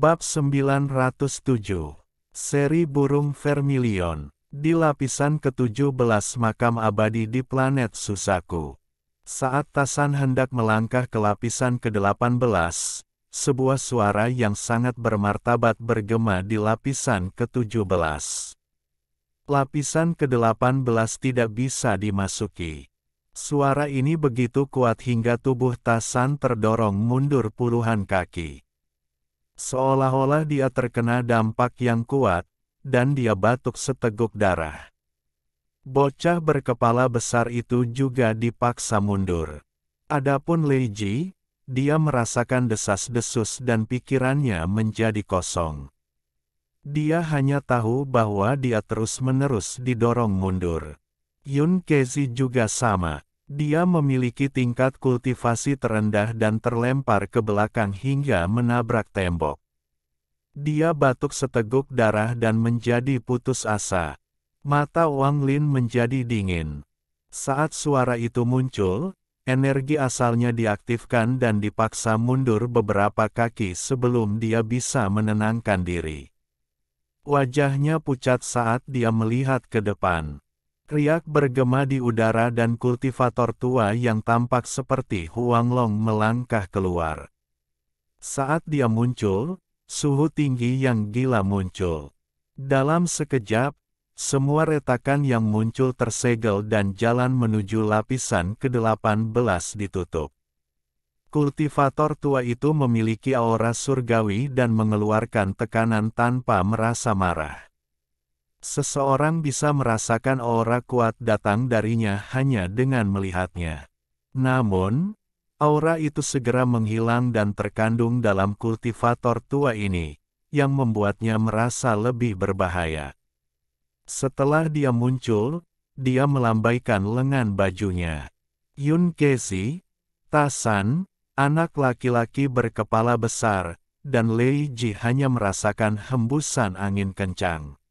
Bab 907. Seri burung vermilion. Di lapisan ke-17 makam abadi di planet Suzaku. Saat Tasan hendak melangkah ke lapisan ke-18, sebuah suara yang sangat bermartabat bergema di lapisan ke-17. Lapisan ke-18 tidak bisa dimasuki. Suara ini begitu kuat hingga tubuh Tasan terdorong mundur puluhan kaki. Seolah-olah dia terkena dampak yang kuat, dan dia batuk seteguk darah. Bocah berkepala besar itu juga dipaksa mundur. Adapun Lei Ji, dia merasakan desas-desus dan pikirannya menjadi kosong. Dia hanya tahu bahwa dia terus-menerus didorong mundur. Yun Kezi juga sama. Dia memiliki tingkat kultivasi terendah dan terlempar ke belakang hingga menabrak tembok. Dia batuk seteguk darah dan menjadi putus asa. Mata Wang Lin menjadi dingin. Saat suara itu muncul, energi asalnya diaktifkan dan dipaksa mundur beberapa kaki sebelum dia bisa menenangkan diri. Wajahnya pucat saat dia melihat ke depan. Riak bergema di udara dan kultivator tua yang tampak seperti Huanglong melangkah keluar. Saat dia muncul, suhu tinggi yang gila muncul. Dalam sekejap, semua retakan yang muncul tersegel dan jalan menuju lapisan ke-18 ditutup. Kultivator tua itu memiliki aura surgawi dan mengeluarkan tekanan tanpa merasa marah. Seseorang bisa merasakan aura kuat datang darinya hanya dengan melihatnya. Namun, aura itu segera menghilang dan terkandung dalam kultivator tua ini, yang membuatnya merasa lebih berbahaya. Setelah dia muncul, dia melambaikan lengan bajunya. Yun Kezi, Tasan, anak laki-laki berkepala besar, dan Lei Ji hanya merasakan hembusan angin kencang.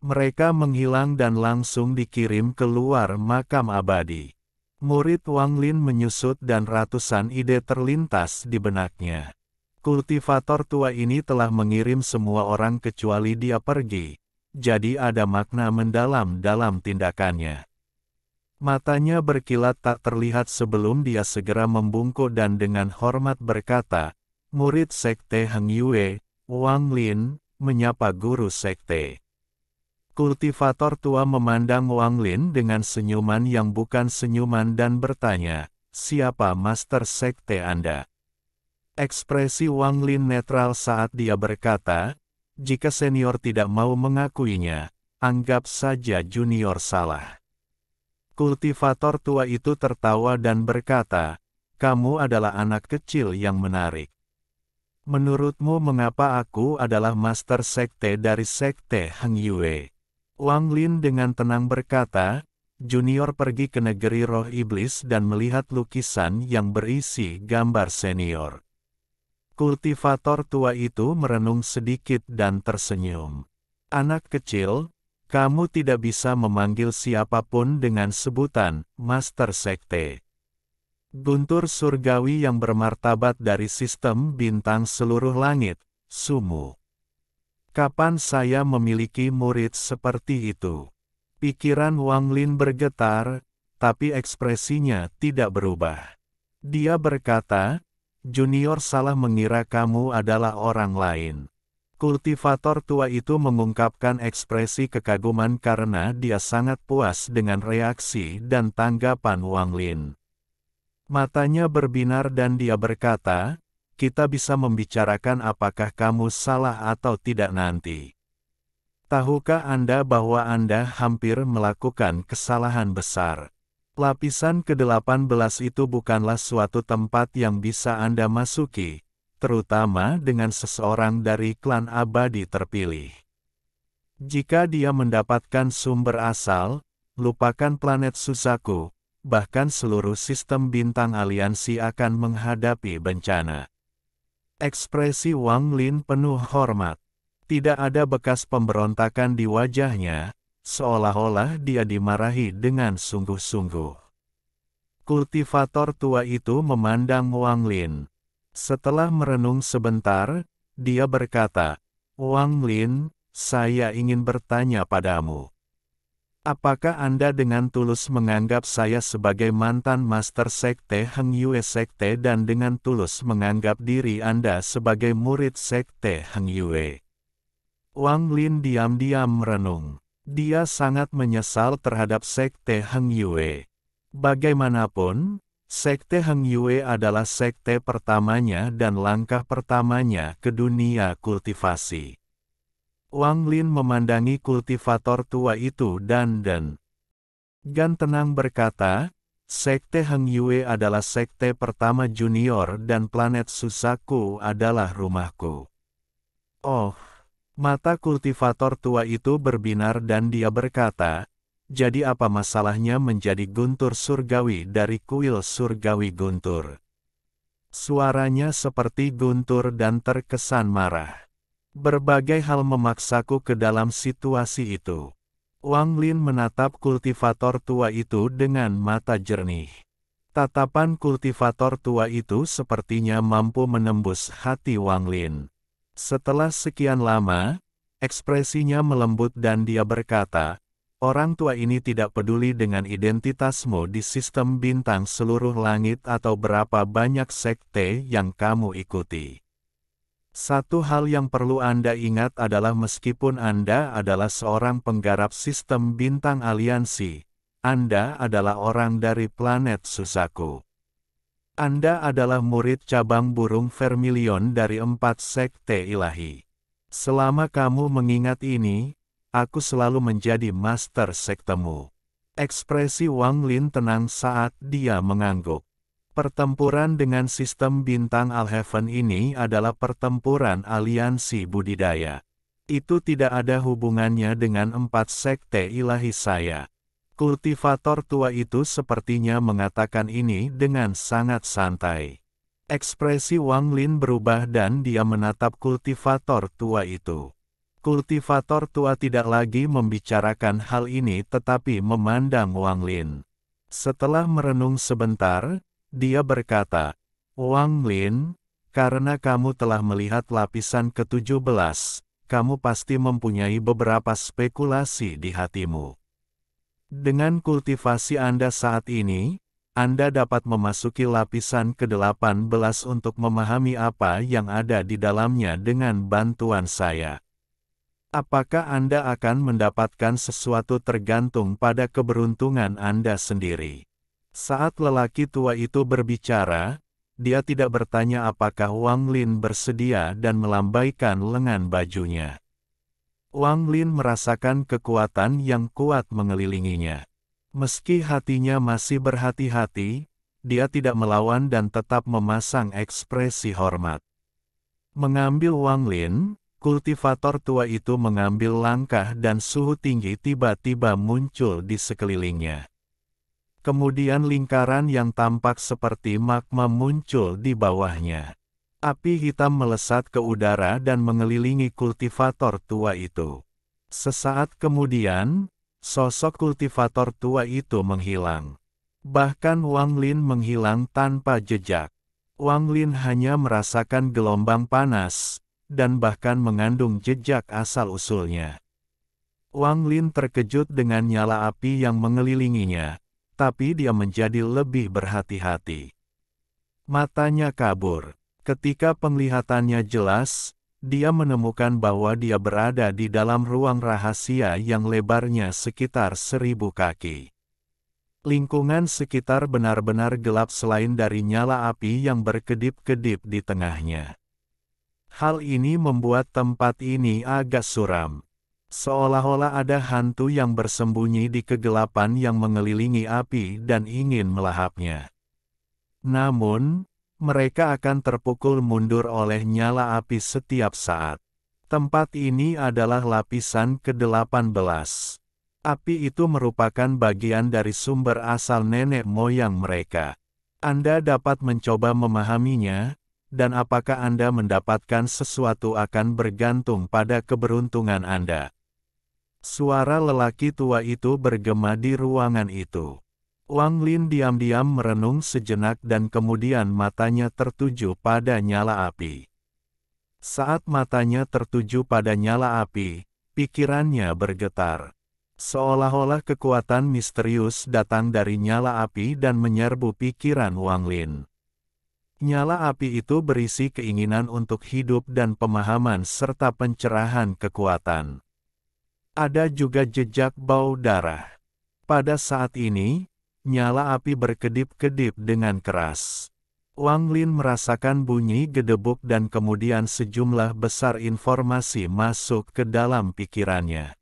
Mereka menghilang dan langsung dikirim keluar makam abadi. Murid Wang Lin menyusut dan ratusan ide terlintas di benaknya. Kultivator tua ini telah mengirim semua orang kecuali dia pergi, jadi ada makna mendalam dalam tindakannya. Matanya berkilat tak terlihat sebelum dia segera membungkuk dan dengan hormat berkata, "Murid Sekte Heng Yue, Wang Lin, menyapa guru sekte." Kultivator tua memandang Wang Lin dengan senyuman yang bukan senyuman dan bertanya, "Siapa master sekte Anda?" Ekspresi Wang Lin netral saat dia berkata, "Jika senior tidak mau mengakuinya, anggap saja junior salah." Kultivator tua itu tertawa dan berkata, "Kamu adalah anak kecil yang menarik. Menurutmu mengapa aku adalah master sekte dari sekte Heng Yue?" Wang Lin dengan tenang berkata, "Junior pergi ke negeri roh iblis dan melihat lukisan yang berisi gambar senior." Kultivator tua itu merenung sedikit dan tersenyum. "Anak kecil, kamu tidak bisa memanggil siapapun dengan sebutan Master Sekte. Guntur surgawi yang bermartabat dari sistem bintang seluruh langit, Sumu. Kapan saya memiliki murid seperti itu?" Pikiran Wang Lin bergetar, tapi ekspresinya tidak berubah. Dia berkata, "Junior salah mengira kamu adalah orang lain." Kultivator tua itu mengungkapkan ekspresi kekaguman karena dia sangat puas dengan reaksi dan tanggapan Wang Lin. Matanya berbinar dan dia berkata, "Kita bisa membicarakan apakah kamu salah atau tidak nanti. Tahukah Anda bahwa Anda hampir melakukan kesalahan besar? Lapisan ke-18 itu bukanlah suatu tempat yang bisa Anda masuki, terutama dengan seseorang dari klan abadi terpilih. Jika dia mendapatkan sumber asal, lupakan planet Suzaku, bahkan seluruh sistem bintang aliansi akan menghadapi bencana." Ekspresi Wang Lin penuh hormat. Tidak ada bekas pemberontakan di wajahnya, seolah-olah dia dimarahi dengan sungguh-sungguh. Kultivator tua itu memandang Wang Lin. Setelah merenung sebentar, Dia berkata, Wang Lin, saya ingin bertanya padamu. Apakah Anda dengan tulus menganggap saya sebagai mantan Master Sekte Heng Yue Sekte dan dengan tulus menganggap diri Anda sebagai murid Sekte Heng Yue? Wang Lin diam-diam merenung. Dia sangat menyesal terhadap Sekte Heng Yue. Bagaimanapun, Sekte Heng Yue adalah sekte pertamanya dan langkah pertamanya ke dunia kultivasi. Wang Lin memandangi kultivator tua itu dan Gan tenang berkata, Sekte Heng Yue adalah sekte pertama junior dan planet Susaku adalah rumahku. Oh, mata kultivator tua itu berbinar dan dia berkata, jadi apa masalahnya menjadi guntur surgawi dari kuil surgawi guntur? Suaranya seperti guntur dan terkesan marah. Berbagai hal memaksaku ke dalam situasi itu. Wang Lin menatap kultivator tua itu dengan mata jernih. Tatapan kultivator tua itu sepertinya mampu menembus hati Wang Lin. Setelah sekian lama, ekspresinya melembut dan dia berkata, orang tua ini tidak peduli dengan identitasmu di sistem bintang seluruh langit atau berapa banyak sekte yang kamu ikuti. Satu hal yang perlu Anda ingat adalah meskipun Anda adalah seorang penggarap sistem bintang aliansi, Anda adalah orang dari planet Susaku. Anda adalah murid cabang burung Vermilion dari 4 sekte ilahi. Selama kamu mengingat ini, aku selalu menjadi master sektemu. Ekspresi Wang Lin tenang saat dia mengangguk. Pertempuran dengan sistem bintang Alheaven ini adalah pertempuran aliansi budidaya. Itu tidak ada hubungannya dengan 4 sekte ilahi saya. Kultivator tua itu sepertinya mengatakan ini dengan sangat santai. Ekspresi Wang Lin berubah dan dia menatap kultivator tua itu. Kultivator tua tidak lagi membicarakan hal ini tetapi memandang Wang Lin. Setelah merenung sebentar, dia berkata, Wang Lin, karena kamu telah melihat lapisan ke-17, kamu pasti mempunyai beberapa spekulasi di hatimu. Dengan kultivasi Anda saat ini, Anda dapat memasuki lapisan ke-18 untuk memahami apa yang ada di dalamnya dengan bantuan saya. Apakah Anda akan mendapatkan sesuatu tergantung pada keberuntungan Anda sendiri. Saat lelaki tua itu berbicara, dia tidak bertanya apakah Wang Lin bersedia dan melambaikan lengan bajunya. Wang Lin merasakan kekuatan yang kuat mengelilinginya. Meski hatinya masih berhati-hati, dia tidak melawan dan tetap memasang ekspresi hormat. Mengambil Wang Lin, kultivator tua itu mengambil langkah dan suhu tinggi tiba-tiba muncul di sekelilingnya. Kemudian lingkaran yang tampak seperti magma muncul di bawahnya. Api hitam melesat ke udara dan mengelilingi kultivator tua itu. Sesaat kemudian, sosok kultivator tua itu menghilang. Bahkan Wang Lin menghilang tanpa jejak. Wang Lin hanya merasakan gelombang panas, dan bahkan mengandung jejak asal-usulnya. Wang Lin terkejut dengan nyala api yang mengelilinginya. Tapi dia menjadi lebih berhati-hati. Matanya kabur. Ketika penglihatannya jelas, dia menemukan bahwa dia berada di dalam ruang rahasia yang lebarnya sekitar 1000 kaki. Lingkungan sekitar benar-benar gelap selain dari nyala api yang berkedip-kedip di tengahnya. Hal ini membuat tempat ini agak suram. Seolah-olah ada hantu yang bersembunyi di kegelapan yang mengelilingi api dan ingin melahapnya. Namun, mereka akan terpukul mundur oleh nyala api setiap saat. Tempat ini adalah lapisan ke-18. Api itu merupakan bagian dari sumber asal nenek moyang mereka. Anda dapat mencoba memahaminya, dan apakah Anda mendapatkan sesuatu akan bergantung pada keberuntungan Anda. Suara lelaki tua itu bergema di ruangan itu. Wang Lin diam-diam merenung sejenak dan kemudian matanya tertuju pada nyala api. Saat matanya tertuju pada nyala api, pikirannya bergetar. Seolah-olah kekuatan misterius datang dari nyala api dan menyerbu pikiran Wang Lin. Nyala api itu berisi keinginan untuk hidup dan pemahaman serta pencerahan kekuatan. Ada juga jejak bau darah. Pada saat ini, nyala api berkedip-kedip dengan keras. Wang Lin merasakan bunyi gedebuk dan kemudian sejumlah besar informasi masuk ke dalam pikirannya.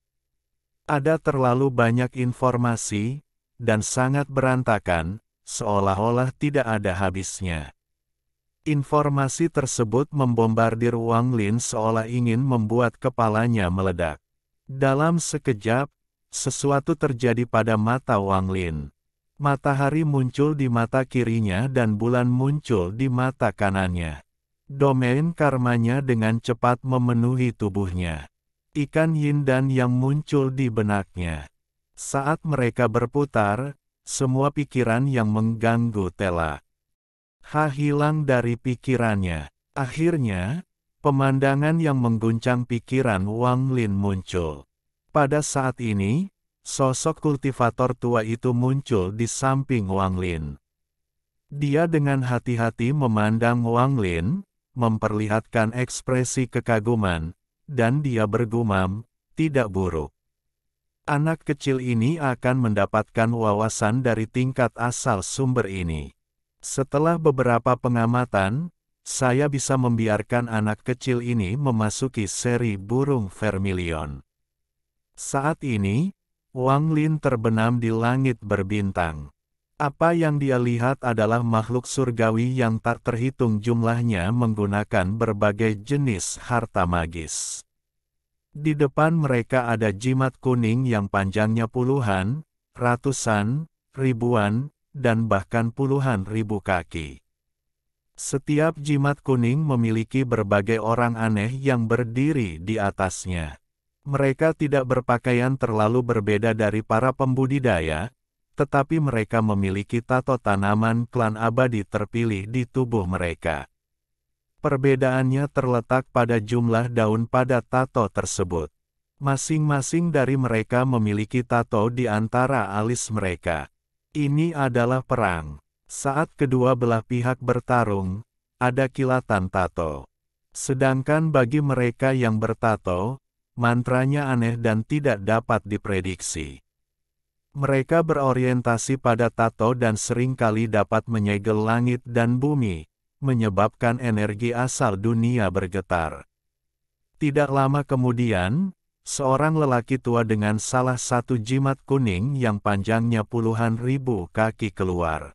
Ada terlalu banyak informasi, dan sangat berantakan, seolah-olah tidak ada habisnya. Informasi tersebut membombardir Wang Lin seolah ingin membuat kepalanya meledak. Dalam sekejap, sesuatu terjadi pada mata Wang Lin. Matahari muncul di mata kirinya dan bulan muncul di mata kanannya. Domain karmanya dengan cepat memenuhi tubuhnya. Ikan yin dan yang muncul di benaknya. Saat mereka berputar, semua pikiran yang mengganggu telah hilang dari pikirannya. Akhirnya, pemandangan yang mengguncang pikiran Wang Lin muncul. Pada saat ini, sosok kultivator tua itu muncul di samping Wang Lin. Dia dengan hati-hati memandang Wang Lin, memperlihatkan ekspresi kekaguman, dan dia bergumam, "Tidak buruk. Anak kecil ini akan mendapatkan wawasan dari tingkat asal sumber ini." Setelah beberapa pengamatan, saya bisa membiarkan anak kecil ini memasuki seri burung vermilion. Saat ini, Wang Lin terbenam di langit berbintang. Apa yang dia lihat adalah makhluk surgawi yang tak terhitung jumlahnya menggunakan berbagai jenis harta magis. Di depan mereka ada jimat kuning yang panjangnya puluhan, ratusan, ribuan, dan bahkan puluhan ribu kaki. Setiap jimat kuning memiliki berbagai orang aneh yang berdiri di atasnya. Mereka tidak berpakaian terlalu berbeda dari para pembudidaya, tetapi mereka memiliki tato tanaman klan abadi terpilih di tubuh mereka. Perbedaannya terletak pada jumlah daun pada tato tersebut. Masing-masing dari mereka memiliki tato di antara alis mereka. Ini adalah perang. Saat kedua belah pihak bertarung, ada kilatan tato. Sedangkan bagi mereka yang bertato, mantranya aneh dan tidak dapat diprediksi. Mereka berorientasi pada tato dan seringkali dapat menyegel langit dan bumi, menyebabkan energi asal dunia bergetar. Tidak lama kemudian, seorang lelaki tua dengan salah satu jimat kuning yang panjangnya puluhan ribu kaki keluar.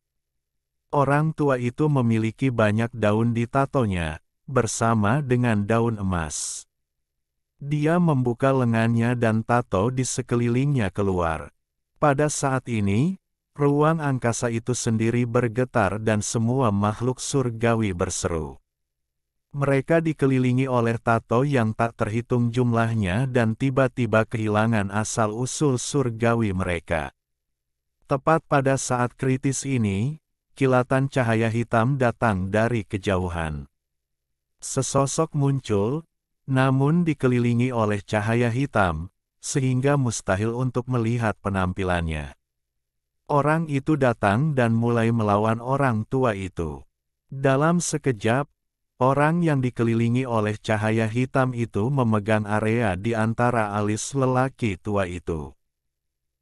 Orang tua itu memiliki banyak daun di tatonya, bersama dengan daun emas. Dia membuka lengannya dan tato di sekelilingnya keluar. Pada saat ini, ruang angkasa itu sendiri bergetar dan semua makhluk surgawi berseru. Mereka dikelilingi oleh tato yang tak terhitung jumlahnya dan tiba-tiba kehilangan asal-usul surgawi mereka. Tepat pada saat kritis ini, kilatan cahaya hitam datang dari kejauhan. Sesosok muncul, namun dikelilingi oleh cahaya hitam, sehingga mustahil untuk melihat penampilannya. Orang itu datang dan mulai melawan orang tua itu. Dalam sekejap, orang yang dikelilingi oleh cahaya hitam itu memegang area di antara alis lelaki tua itu.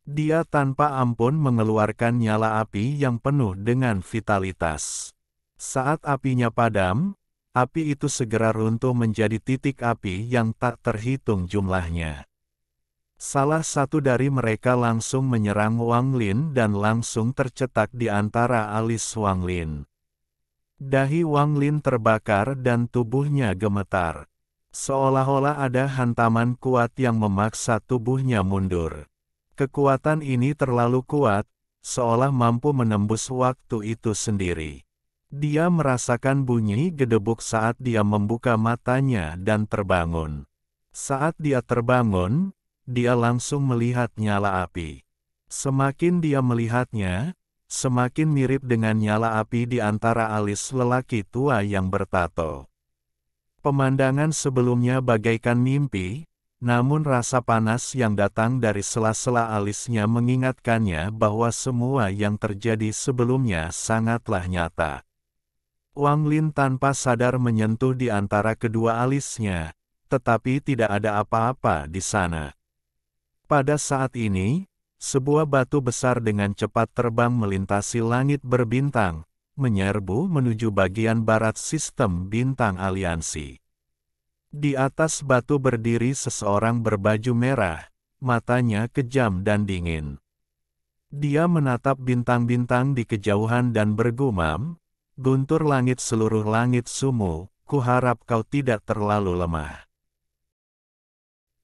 Dia tanpa ampun mengeluarkan nyala api yang penuh dengan vitalitas. Saat apinya padam, api itu segera runtuh menjadi titik api yang tak terhitung jumlahnya. Salah satu dari mereka langsung menyerang Wang Lin dan langsung tercetak di antara alis Wang Lin. Dahi Wang Lin terbakar dan tubuhnya gemetar. Seolah-olah ada hantaman kuat yang memaksa tubuhnya mundur. Kekuatan ini terlalu kuat, seolah mampu menembus waktu itu sendiri. Dia merasakan bunyi gedebuk saat dia membuka matanya dan terbangun. Saat dia terbangun, dia langsung melihat nyala api. Semakin dia melihatnya, semakin mirip dengan nyala api di antara alis lelaki tua yang bertato. Pemandangan sebelumnya bagaikan mimpi, namun rasa panas yang datang dari sela-sela alisnya mengingatkannya bahwa semua yang terjadi sebelumnya sangatlah nyata. Wang Lin tanpa sadar menyentuh di antara kedua alisnya, tetapi tidak ada apa-apa di sana. Pada saat ini, sebuah batu besar dengan cepat terbang melintasi langit berbintang, menyerbu menuju bagian barat sistem bintang aliansi. Di atas batu berdiri seseorang berbaju merah, matanya kejam dan dingin. Dia menatap bintang-bintang di kejauhan dan bergumam, "Guntur langit seluruh langit sumu, kuharap kau tidak terlalu lemah."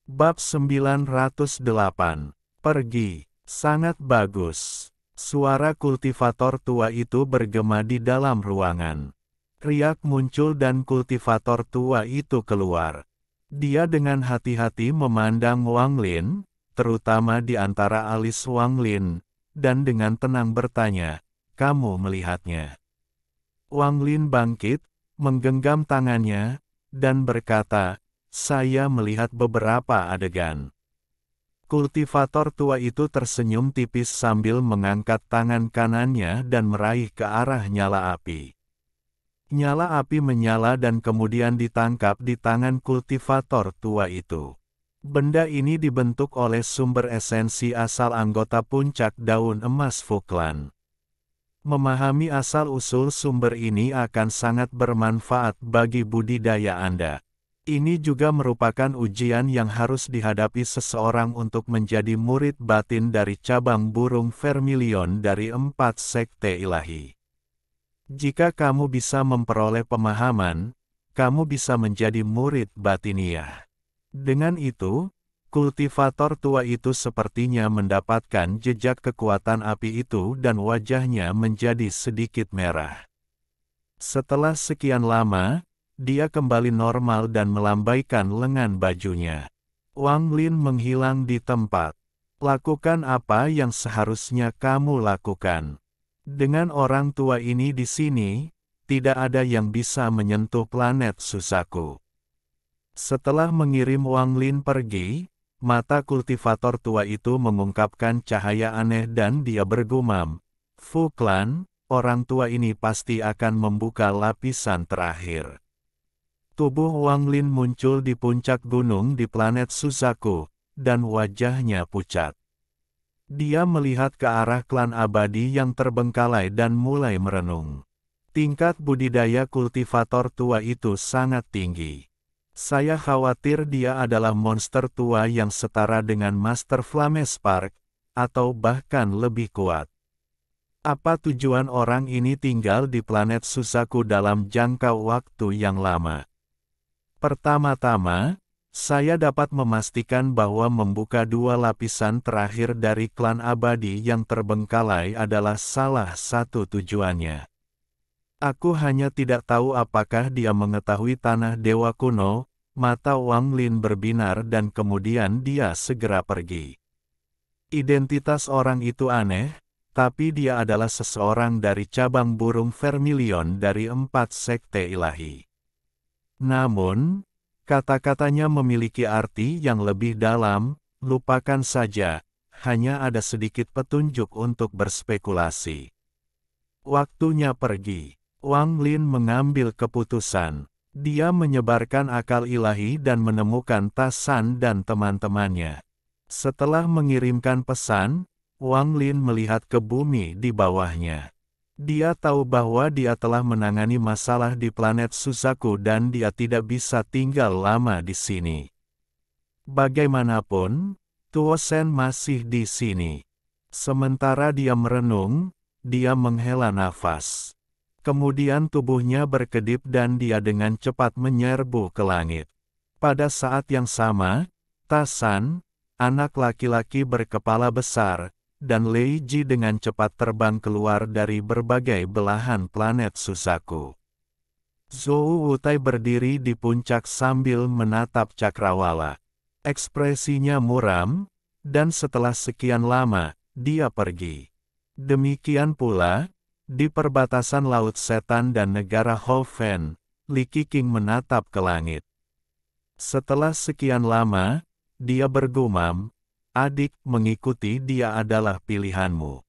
Bab 908. Pergi. Sangat bagus. Suara kultivator tua itu bergema di dalam ruangan. Riak muncul dan kultivator tua itu keluar. Dia dengan hati-hati memandang Wang Lin, terutama di antara alis Wang Lin, dan dengan tenang bertanya, "Kamu melihatnya?" Wang Lin bangkit, menggenggam tangannya, dan berkata, "Saya melihat beberapa adegan." Kultivator tua itu tersenyum tipis sambil mengangkat tangan kanannya dan meraih ke arah nyala api. Nyala api menyala dan kemudian ditangkap di tangan kultivator tua itu. Benda ini dibentuk oleh sumber esensi asal anggota puncak daun emas Fuklan. Memahami asal-usul sumber ini akan sangat bermanfaat bagi budidaya Anda. Ini juga merupakan ujian yang harus dihadapi seseorang untuk menjadi murid batin dari cabang burung vermilion dari 4 sekte ilahi. Jika kamu bisa memperoleh pemahaman, kamu bisa menjadi murid batiniah. Dengan itu, kultivator tua itu sepertinya mendapatkan jejak kekuatan api itu dan wajahnya menjadi sedikit merah. Setelah sekian lama, dia kembali normal dan melambaikan lengan bajunya. Wang Lin menghilang di tempat. Lakukan apa yang seharusnya kamu lakukan. Dengan orang tua ini di sini, tidak ada yang bisa menyentuh planet Susaku. Setelah mengirim Wang Lin pergi, mata kultivator tua itu mengungkapkan cahaya aneh dan dia bergumam, "Fuklan, orang tua ini pasti akan membuka lapisan terakhir." Tubuh Wang Lin muncul di puncak gunung di planet Susaku, dan wajahnya pucat. Dia melihat ke arah klan abadi yang terbengkalai dan mulai merenung. Tingkat budidaya kultivator tua itu sangat tinggi. Saya khawatir dia adalah monster tua yang setara dengan Master Flamespark, atau bahkan lebih kuat. Apa tujuan orang ini tinggal di planet Susaku dalam jangka waktu yang lama? Pertama-tama, saya dapat memastikan bahwa membuka 2 lapisan terakhir dari klan abadi yang terbengkalai adalah salah satu tujuannya. Aku hanya tidak tahu apakah dia mengetahui tanah dewa kuno. Mata Wang Lin berbinar dan kemudian dia segera pergi. Identitas orang itu aneh, tapi dia adalah seseorang dari cabang burung vermilion dari 4 sekte ilahi. Namun, kata-katanya memiliki arti yang lebih dalam, lupakan saja, hanya ada sedikit petunjuk untuk berspekulasi. Waktunya pergi. Wang Lin mengambil keputusan. Dia menyebarkan akal ilahi dan menemukan Tasan dan teman-temannya. Setelah mengirimkan pesan, Wang Lin melihat ke bumi di bawahnya. Dia tahu bahwa dia telah menangani masalah di planet Susaku dan dia tidak bisa tinggal lama di sini. Bagaimanapun, Tuo Shen masih di sini. Sementara dia merenung, dia menghela nafas. Kemudian tubuhnya berkedip dan dia dengan cepat menyerbu ke langit. Pada saat yang sama, Tasan, anak laki-laki berkepala besar, dan Lei Ji dengan cepat terbang keluar dari berbagai belahan planet Susaku. Zhou Wutai berdiri di puncak sambil menatap cakrawala. Ekspresinya muram, dan setelah sekian lama, dia pergi. Demikian pula, di perbatasan Laut Setan dan negara Hoven, Li Qiqing menatap ke langit. Setelah sekian lama, dia bergumam, "Adik, mengikuti dia adalah pilihanmu.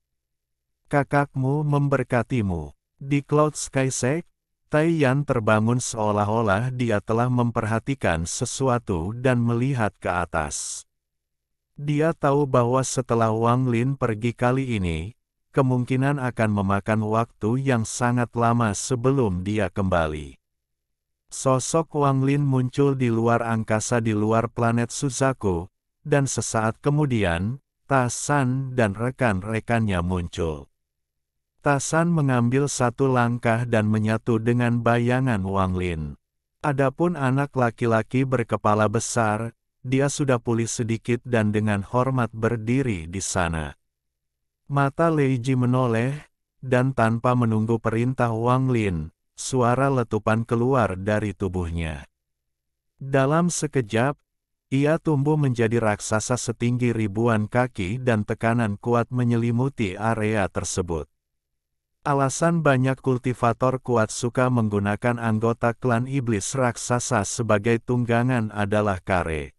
Kakakmu memberkatimu." Di Cloud Sky Sect, Tai Yan terbangun seolah-olah dia telah memperhatikan sesuatu dan melihat ke atas. Dia tahu bahwa setelah Wang Lin pergi kali ini, kemungkinan akan memakan waktu yang sangat lama sebelum dia kembali. Sosok Wang Lin muncul di luar angkasa di luar planet Suzaku, dan sesaat kemudian, Ta San dan rekan-rekannya muncul. Ta San mengambil satu langkah dan menyatu dengan bayangan Wang Lin. Adapun anak laki-laki berkepala besar, dia sudah pulih sedikit dan dengan hormat berdiri di sana. Mata Lei Ji menoleh, dan tanpa menunggu perintah Wang Lin, suara letupan keluar dari tubuhnya. Dalam sekejap, ia tumbuh menjadi raksasa setinggi ribuan kaki dan tekanan kuat menyelimuti area tersebut. Alasan banyak kultivator kuat suka menggunakan anggota klan iblis raksasa sebagai tunggangan adalah karena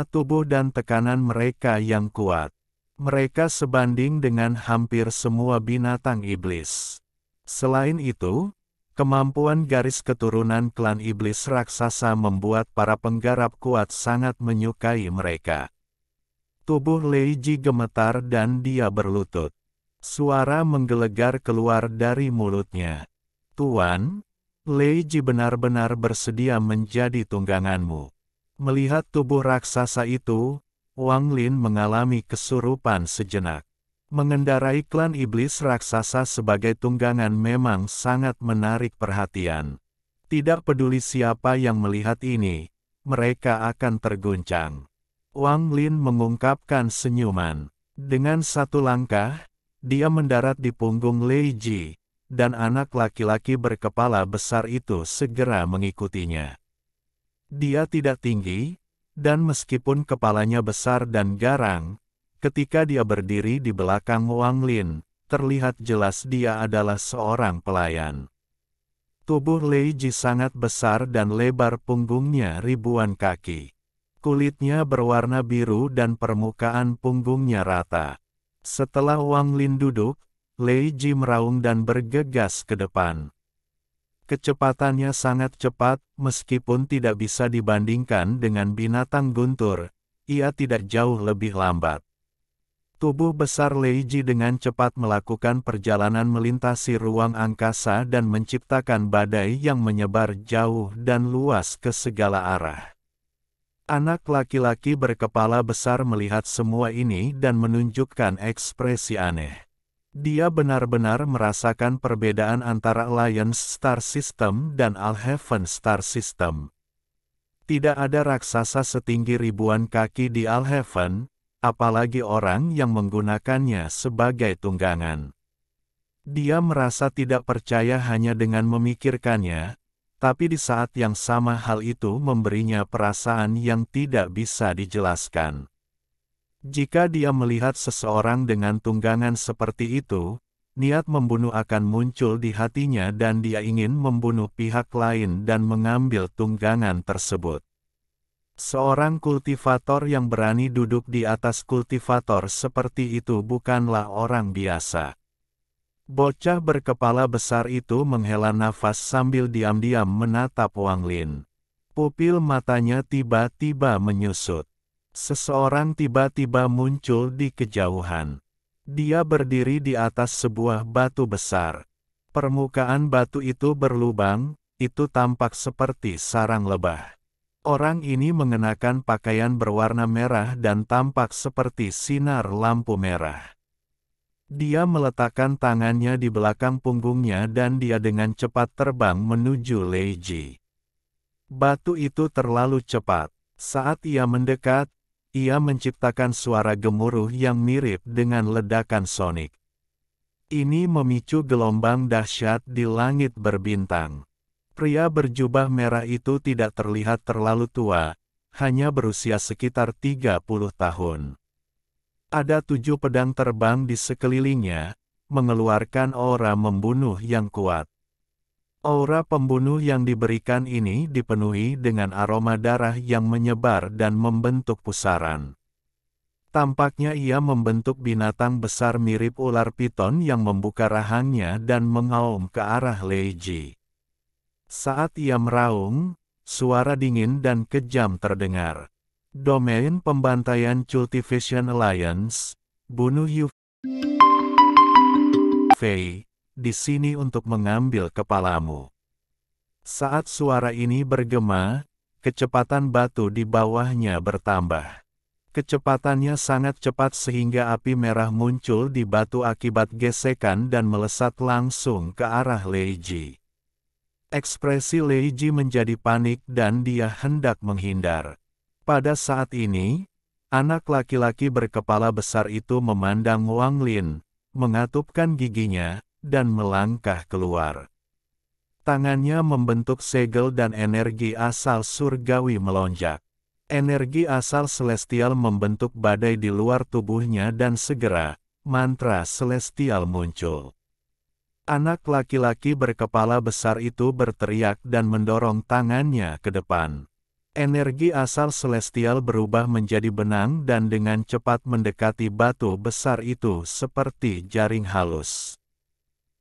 tubuh dan tekanan mereka yang kuat. Mereka sebanding dengan hampir semua binatang iblis. Selain itu, kemampuan garis keturunan klan iblis raksasa membuat para penggarap kuat sangat menyukai mereka. Tubuh Lei Ji gemetar dan dia berlutut. Suara menggelegar keluar dari mulutnya. "Tuan, Lei Ji benar-benar bersedia menjadi tungganganmu." Melihat tubuh raksasa itu, Wang Lin mengalami kesurupan sejenak. Mengendarai klan iblis raksasa sebagai tunggangan memang sangat menarik perhatian. Tidak peduli siapa yang melihat ini, mereka akan terguncang. Wang Lin mengungkapkan senyuman. Dengan satu langkah, dia mendarat di punggung Lei Ji, dan anak laki-laki berkepala besar itu segera mengikutinya. Dia tidak tinggi, dan meskipun kepalanya besar dan garang, ketika dia berdiri di belakang Wang Lin, terlihat jelas dia adalah seorang pelayan. Tubuh Lei Ji sangat besar dan lebar punggungnya ribuan kaki. Kulitnya berwarna biru dan permukaan punggungnya rata. Setelah Wang Lin duduk, Lei Ji meraung dan bergegas ke depan. Kecepatannya sangat cepat, meskipun tidak bisa dibandingkan dengan binatang guntur, ia tidak jauh lebih lambat. Tubuh besar Lei Ji dengan cepat melakukan perjalanan melintasi ruang angkasa dan menciptakan badai yang menyebar jauh dan luas ke segala arah. Anak laki-laki berkepala besar melihat semua ini dan menunjukkan ekspresi aneh. Dia benar-benar merasakan perbedaan antara Alliance Star System dan Alhaven Star System. Tidak ada raksasa setinggi ribuan kaki di Alhaven, apalagi orang yang menggunakannya sebagai tunggangan. Dia merasa tidak percaya hanya dengan memikirkannya, tapi di saat yang sama hal itu memberinya perasaan yang tidak bisa dijelaskan. Jika dia melihat seseorang dengan tunggangan seperti itu, niat membunuh akan muncul di hatinya dan dia ingin membunuh pihak lain dan mengambil tunggangan tersebut. Seorang kultivator yang berani duduk di atas kultivator seperti itu bukanlah orang biasa. Bocah berkepala besar itu menghela nafas sambil diam-diam menatap Wang Lin. Pupil matanya tiba-tiba menyusut. Seseorang tiba-tiba muncul di kejauhan. Dia berdiri di atas sebuah batu besar. Permukaan batu itu berlubang, itu tampak seperti sarang lebah. Orang ini mengenakan pakaian berwarna merah dan tampak seperti sinar lampu merah. Dia meletakkan tangannya di belakang punggungnya dan dia dengan cepat terbang menuju Lei Ji. Batu itu terlalu cepat. Saat ia mendekat, ia menciptakan suara gemuruh yang mirip dengan ledakan sonik. Ini memicu gelombang dahsyat di langit berbintang. Pria berjubah merah itu tidak terlihat terlalu tua, hanya berusia sekitar 30 tahun. Ada 7 pedang terbang di sekelilingnya, mengeluarkan aura membunuh yang kuat. Aura pembunuh yang diberikan ini dipenuhi dengan aroma darah yang menyebar dan membentuk pusaran. Tampaknya ia membentuk binatang besar mirip ular piton yang membuka rahangnya dan mengaum ke arah Lei Ji. Saat ia meraung, suara dingin dan kejam terdengar. Domain pembantaian Cultivation Alliance, bunuh Yu Fei, di sini untuk mengambil kepalamu. Saat suara ini bergema, kecepatan batu di bawahnya bertambah. Kecepatannya sangat cepat sehingga api merah muncul di batu akibat gesekan dan melesat langsung ke arah Lei Ji. Ekspresi Lei Ji menjadi panik dan dia hendak menghindar. Pada saat ini, anak laki-laki berkepala besar itu memandang Wang Lin, mengatupkan giginya, dan melangkah keluar. Tangannya membentuk segel dan energi asal surgawi melonjak. Energi asal celestial membentuk badai di luar tubuhnya dan segera, mantra celestial muncul. Anak laki-laki berkepala besar itu berteriak dan mendorong tangannya ke depan. Energi asal celestial berubah menjadi benang dan dengan cepat mendekati batu besar itu seperti jaring halus.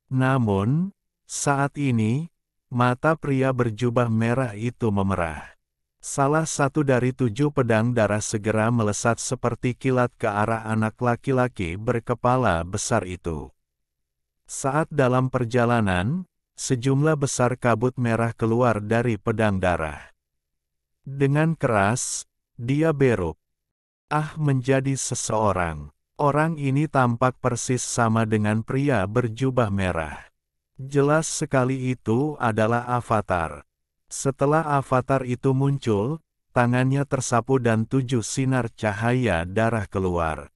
Namun, saat ini, mata pria berjubah merah itu memerah. Salah satu dari 7 pedang darah segera melesat seperti kilat ke arah anak laki-laki berkepala besar itu. Saat dalam perjalanan, sejumlah besar kabut merah keluar dari pedang darah. Dengan keras, dia beruk. Menjadi seseorang. Orang ini tampak persis sama dengan pria berjubah merah. Jelas sekali itu adalah avatar. Setelah avatar itu muncul, tangannya tersapu dan 7 sinar cahaya darah keluar.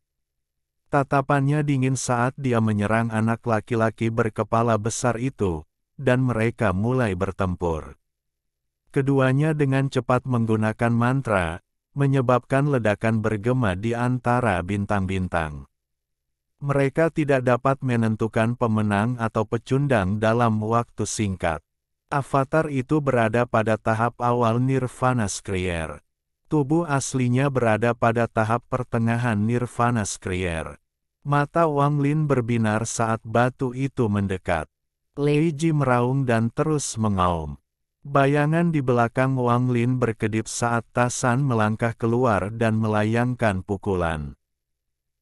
Tatapannya dingin saat dia menyerang anak laki-laki berkepala besar itu, dan mereka mulai bertempur. Keduanya dengan cepat menggunakan mantra, menyebabkan ledakan bergema di antara bintang-bintang. Mereka tidak dapat menentukan pemenang atau pecundang dalam waktu singkat. Avatar itu berada pada tahap awal Nirvana Skrier. Tubuh aslinya berada pada tahap pertengahan Nirvana Skrier. Mata Wang Lin berbinar saat batu itu mendekat. Lei Ji meraung dan terus mengaum. Bayangan di belakang Wang Lin berkedip saat Tasan melangkah keluar dan melayangkan pukulan.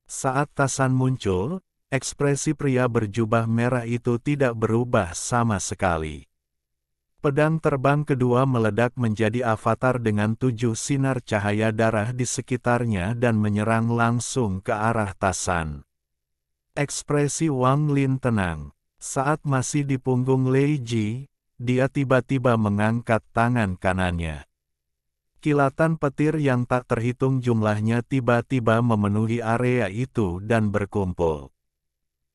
Saat Tasan muncul, ekspresi pria berjubah merah itu tidak berubah sama sekali. Pedang terbang kedua meledak menjadi avatar dengan 7 sinar cahaya darah di sekitarnya dan menyerang langsung ke arah Tasan. Ekspresi Wang Lin tenang. Saat masih di punggung Lei Ji, dia tiba-tiba mengangkat tangan kanannya. Kilatan petir yang tak terhitung jumlahnya tiba-tiba memenuhi area itu dan berkumpul.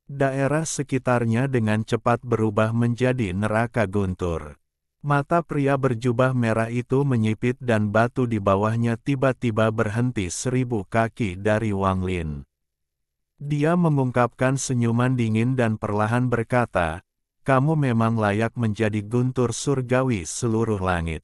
Daerah sekitarnya dengan cepat berubah menjadi neraka guntur. Mata pria berjubah merah itu menyipit dan batu di bawahnya tiba-tiba berhenti 1000 kaki dari Wang Lin. Dia mengungkapkan senyuman dingin dan perlahan berkata, "Kamu memang layak menjadi guntur surgawi seluruh langit.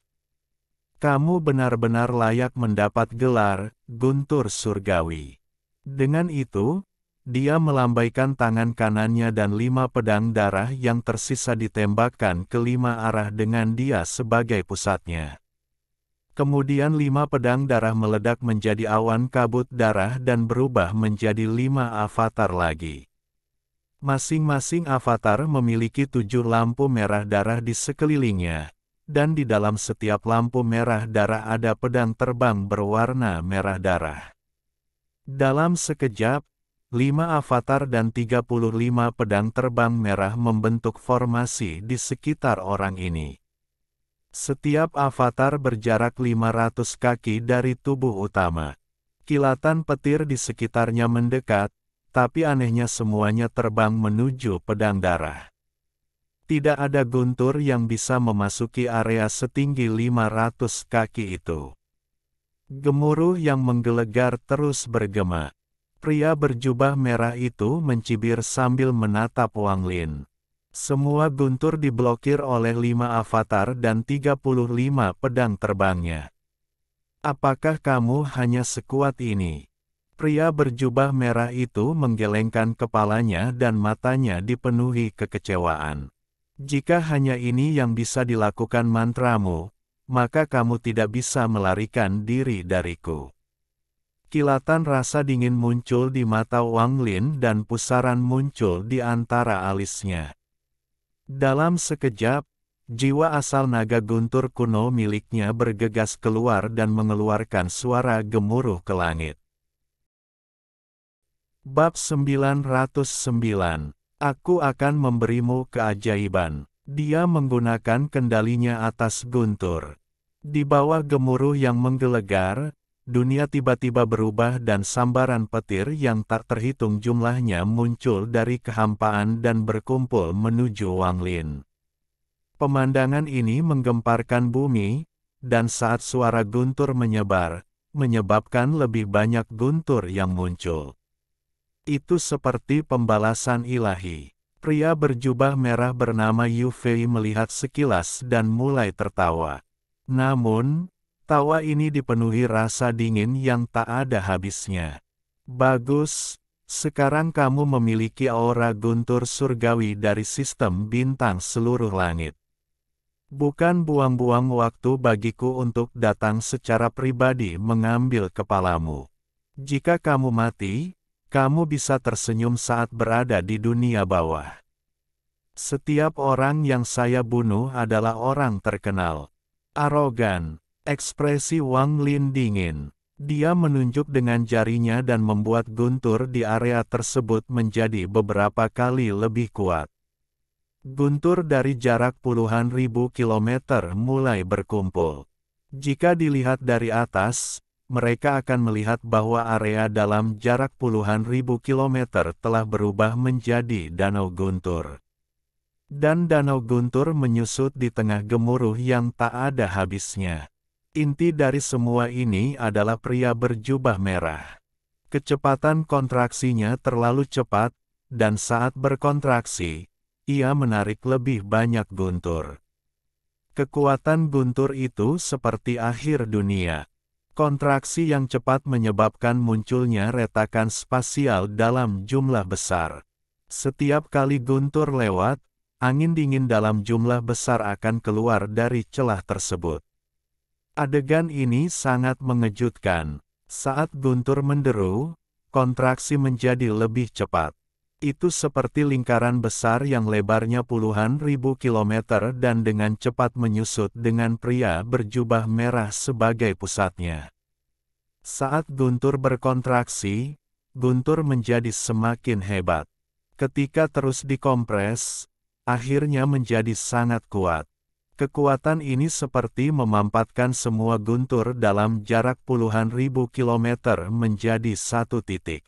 Kamu benar-benar layak mendapat gelar guntur surgawi." Dengan itu, dia melambaikan tangan kanannya dan 5 pedang darah yang tersisa ditembakkan ke 5 arah dengan dia sebagai pusatnya. Kemudian 5 pedang darah meledak menjadi awan kabut darah dan berubah menjadi 5 avatar lagi. Masing-masing avatar memiliki 7 lampu merah darah di sekelilingnya, dan di dalam setiap lampu merah darah ada pedang terbang berwarna merah darah. Dalam sekejap, 5 avatar dan 35 pedang terbang merah membentuk formasi di sekitar orang ini. Setiap avatar berjarak 500 kaki dari tubuh utama. Kilatan petir di sekitarnya mendekat, tapi anehnya semuanya terbang menuju pedang darah. Tidak ada guntur yang bisa memasuki area setinggi 500 kaki itu. Gemuruh yang menggelegar terus bergema. Pria berjubah merah itu mencibir sambil menatap Wang Lin. Semua guntur diblokir oleh 5 avatar dan 35 pedang terbangnya. Apakah kamu hanya sekuat ini? Pria berjubah merah itu menggelengkan kepalanya dan matanya dipenuhi kekecewaan. Jika hanya ini yang bisa dilakukan mantramu, maka kamu tidak bisa melarikan diri dariku. Kilatan rasa dingin muncul di mata Wang Lin dan pusaran muncul di antara alisnya. Dalam sekejap, jiwa asal naga guntur kuno miliknya bergegas keluar dan mengeluarkan suara gemuruh ke langit. Bab 909. Aku akan memberimu keajaiban. Dia menggunakan kendalinya atas guntur. Di bawah gemuruh yang menggelegar, dunia tiba-tiba berubah dan sambaran petir yang tak terhitung jumlahnya muncul dari kehampaan dan berkumpul menuju Wang Lin. Pemandangan ini menggemparkan bumi, dan saat suara guntur menyebar, menyebabkan lebih banyak guntur yang muncul. Itu seperti pembalasan ilahi. Pria berjubah merah bernama Yu Fei melihat sekilas dan mulai tertawa. Namun, tawa ini dipenuhi rasa dingin yang tak ada habisnya. Bagus, sekarang kamu memiliki aura guntur surgawi dari sistem bintang seluruh langit. Bukan buang-buang waktu bagiku untuk datang secara pribadi mengambil kepalamu. Jika kamu mati, kamu bisa tersenyum saat berada di dunia bawah. Setiap orang yang saya bunuh adalah orang terkenal. Arogan. Ekspresi Wang Lin dingin. Dia menunjuk dengan jarinya dan membuat guntur di area tersebut menjadi beberapa kali lebih kuat. Guntur dari jarak puluhan ribu kilometer mulai berkumpul. Jika dilihat dari atas, mereka akan melihat bahwa area dalam jarak puluhan ribu kilometer telah berubah menjadi danau guntur. Dan danau guntur menyusut di tengah gemuruh yang tak ada habisnya. Inti dari semua ini adalah pria berjubah merah. Kecepatan kontraksinya terlalu cepat, dan saat berkontraksi, ia menarik lebih banyak guntur. Kekuatan guntur itu seperti akhir dunia. Kontraksi yang cepat menyebabkan munculnya retakan spasial dalam jumlah besar. Setiap kali guntur lewat, angin dingin dalam jumlah besar akan keluar dari celah tersebut. Adegan ini sangat mengejutkan. Saat guntur menderu, kontraksi menjadi lebih cepat. Itu seperti lingkaran besar yang lebarnya puluhan ribu kilometer dan dengan cepat menyusut dengan pria berjubah merah sebagai pusatnya. Saat guntur berkontraksi, guntur menjadi semakin hebat. Ketika terus dikompres, akhirnya menjadi sangat kuat. Kekuatan ini seperti memampatkan semua guntur dalam jarak puluhan ribu kilometer menjadi satu titik.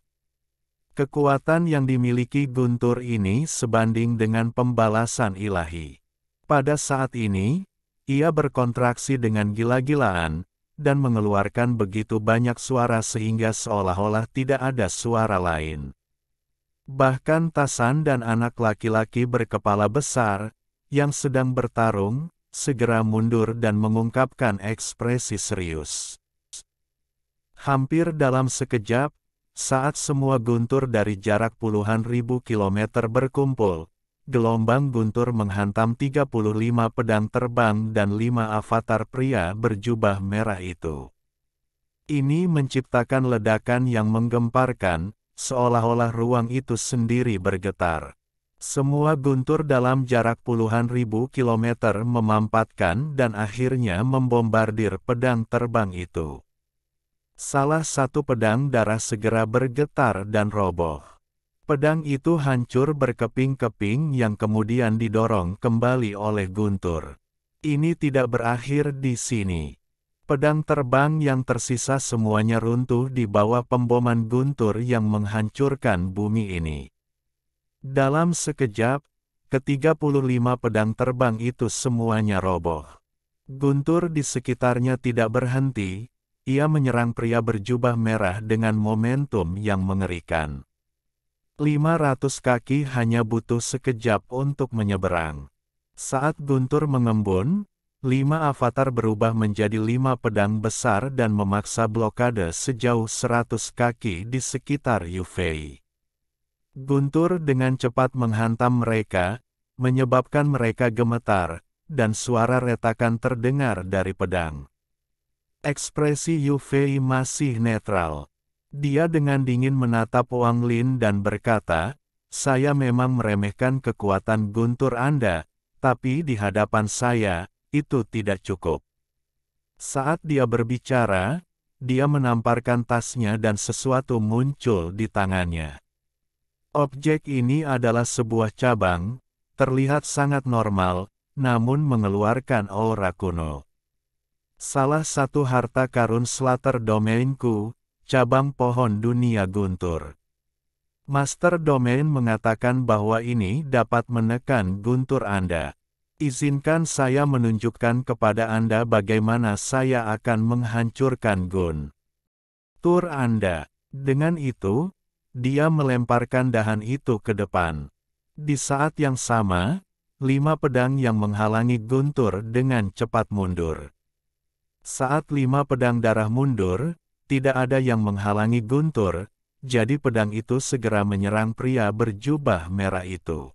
Kekuatan yang dimiliki guntur ini sebanding dengan pembalasan ilahi. Pada saat ini, ia berkontraksi dengan gila-gilaan, dan mengeluarkan begitu banyak suara sehingga seolah-olah tidak ada suara lain. Bahkan Tasan dan anak laki-laki berkepala besar, yang sedang bertarung, segera mundur dan mengungkapkan ekspresi serius. Hampir dalam sekejap, saat semua guntur dari jarak puluhan ribu kilometer berkumpul, gelombang guntur menghantam 35 pedang terbang dan 5 avatar pria berjubah merah itu. Ini menciptakan ledakan yang menggemparkan, seolah-olah ruang itu sendiri bergetar. Semua guntur dalam jarak puluhan ribu kilometer memampatkan dan akhirnya membombardir pedang terbang itu. Salah satu pedang darah segera bergetar dan roboh. Pedang itu hancur berkeping-keping yang kemudian didorong kembali oleh guntur. Ini tidak berakhir di sini. Pedang terbang yang tersisa semuanya runtuh di bawah pemboman guntur yang menghancurkan bumi ini. Dalam sekejap, ke-35 pedang terbang itu semuanya roboh. Guntur di sekitarnya tidak berhenti. Ia menyerang pria berjubah merah dengan momentum yang mengerikan. 500 kaki hanya butuh sekejap untuk menyeberang. Saat guntur mengembun, 5 avatar berubah menjadi 5 pedang besar dan memaksa blokade sejauh 100 kaki di sekitar Yu Fei. Guntur dengan cepat menghantam mereka, menyebabkan mereka gemetar, dan suara retakan terdengar dari pedang. Ekspresi Yu Fei masih netral. Dia dengan dingin menatap Wang Lin dan berkata, "Saya memang meremehkan kekuatan guntur Anda, tapi di hadapan saya, itu tidak cukup." Saat dia berbicara, dia menamparkan tasnya dan sesuatu muncul di tangannya. Objek ini adalah sebuah cabang, terlihat sangat normal, namun mengeluarkan aura kuno. Salah satu harta karun Slater Domainku, cabang pohon dunia guntur. Master Domain mengatakan bahwa ini dapat menekan guntur Anda. Izinkan saya menunjukkan kepada Anda bagaimana saya akan menghancurkan guntur Anda. Dengan itu, dia melemparkan dahan itu ke depan. Di saat yang sama, 5 pedang yang menghalangi guntur dengan cepat mundur. Saat 5 pedang darah mundur, tidak ada yang menghalangi guntur, jadi pedang itu segera menyerang pria berjubah merah itu.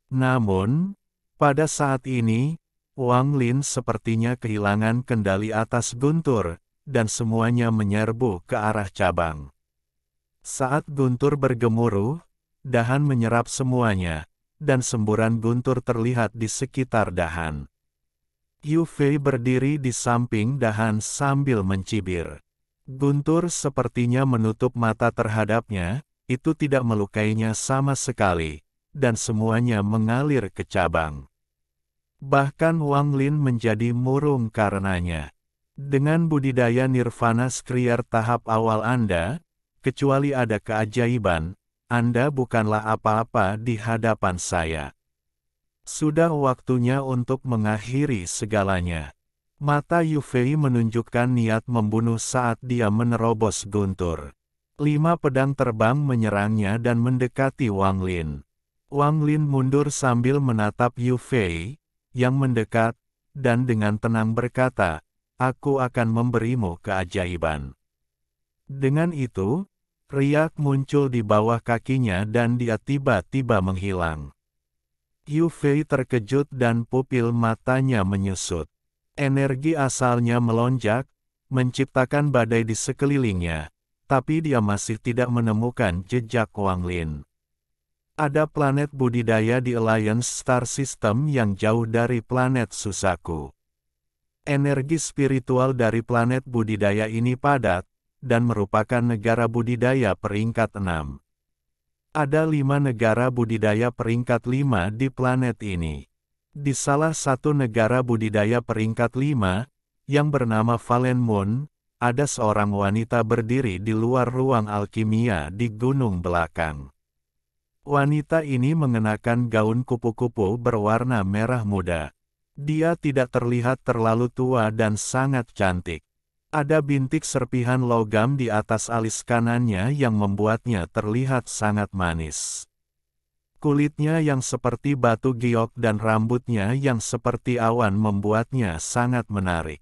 Namun, pada saat ini, Wang Lin sepertinya kehilangan kendali atas guntur, dan semuanya menyerbu ke arah cabang. Saat guntur bergemuruh, dahan menyerap semuanya, dan semburan guntur terlihat di sekitar dahan. Yu Fei berdiri di samping dahan sambil mencibir. Guntur sepertinya menutup mata terhadapnya, itu tidak melukainya sama sekali, dan semuanya mengalir ke cabang. Bahkan Wang Lin menjadi murung karenanya. Dengan budidaya Nirvana Skrier tahap awal Anda, kecuali ada keajaiban, Anda bukanlah apa-apa di hadapan saya. Sudah waktunya untuk mengakhiri segalanya. Mata Yu Fei menunjukkan niat membunuh saat dia menerobos guntur. 5 pedang terbang menyerangnya dan mendekati Wang Lin. Wang Lin mundur sambil menatap Yu Fei, yang mendekat, dan dengan tenang berkata, "Aku akan memberimu keajaiban." Dengan itu, riak muncul di bawah kakinya dan dia tiba-tiba menghilang. Yu Fei terkejut dan pupil matanya menyusut. Energi asalnya melonjak, menciptakan badai di sekelilingnya, tapi dia masih tidak menemukan jejak Wang Lin. Ada planet budidaya di Alliance Star System yang jauh dari planet Susaku. Energi spiritual dari planet budidaya ini padat, dan merupakan negara budidaya peringkat 6. Ada 5 negara budidaya peringkat 5 di planet ini. Di salah satu negara budidaya peringkat 5, yang bernama Valen Moon, ada seorang wanita berdiri di luar ruang alkimia di gunung belakang. Wanita ini mengenakan gaun kupu-kupu berwarna merah muda. Dia tidak terlihat terlalu tua dan sangat cantik. Ada bintik serpihan logam di atas alis kanannya yang membuatnya terlihat sangat manis. Kulitnya yang seperti batu giok dan rambutnya yang seperti awan membuatnya sangat menarik.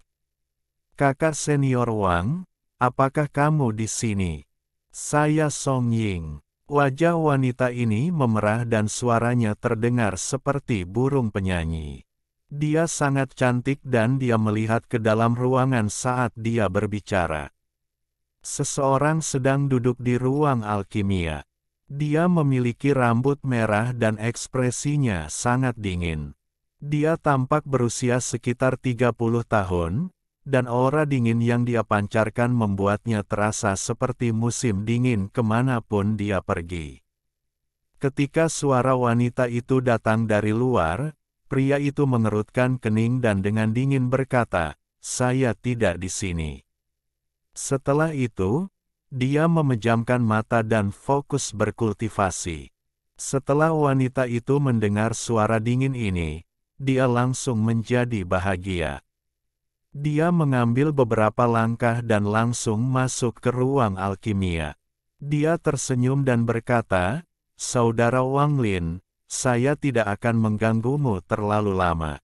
"Kakak senior Wang, apakah kamu di sini? Saya Song Ying." Wajah wanita ini memerah dan suaranya terdengar seperti burung penyanyi. Dia sangat cantik dan dia melihat ke dalam ruangan saat dia berbicara. Seseorang sedang duduk di ruang alkimia. Dia memiliki rambut merah dan ekspresinya sangat dingin. Dia tampak berusia sekitar 30 tahun, dan aura dingin yang dia pancarkan membuatnya terasa seperti musim dingin kemanapun dia pergi. Ketika suara wanita itu datang dari luar, pria itu mengerutkan kening dan dengan dingin berkata, "Saya tidak di sini." Setelah itu, dia memejamkan mata dan fokus berkultivasi. Setelah wanita itu mendengar suara dingin ini, dia langsung menjadi bahagia. Dia mengambil beberapa langkah dan langsung masuk ke ruang alkimia. Dia tersenyum dan berkata, "Saudara Wang Lin, saya tidak akan mengganggumu terlalu lama.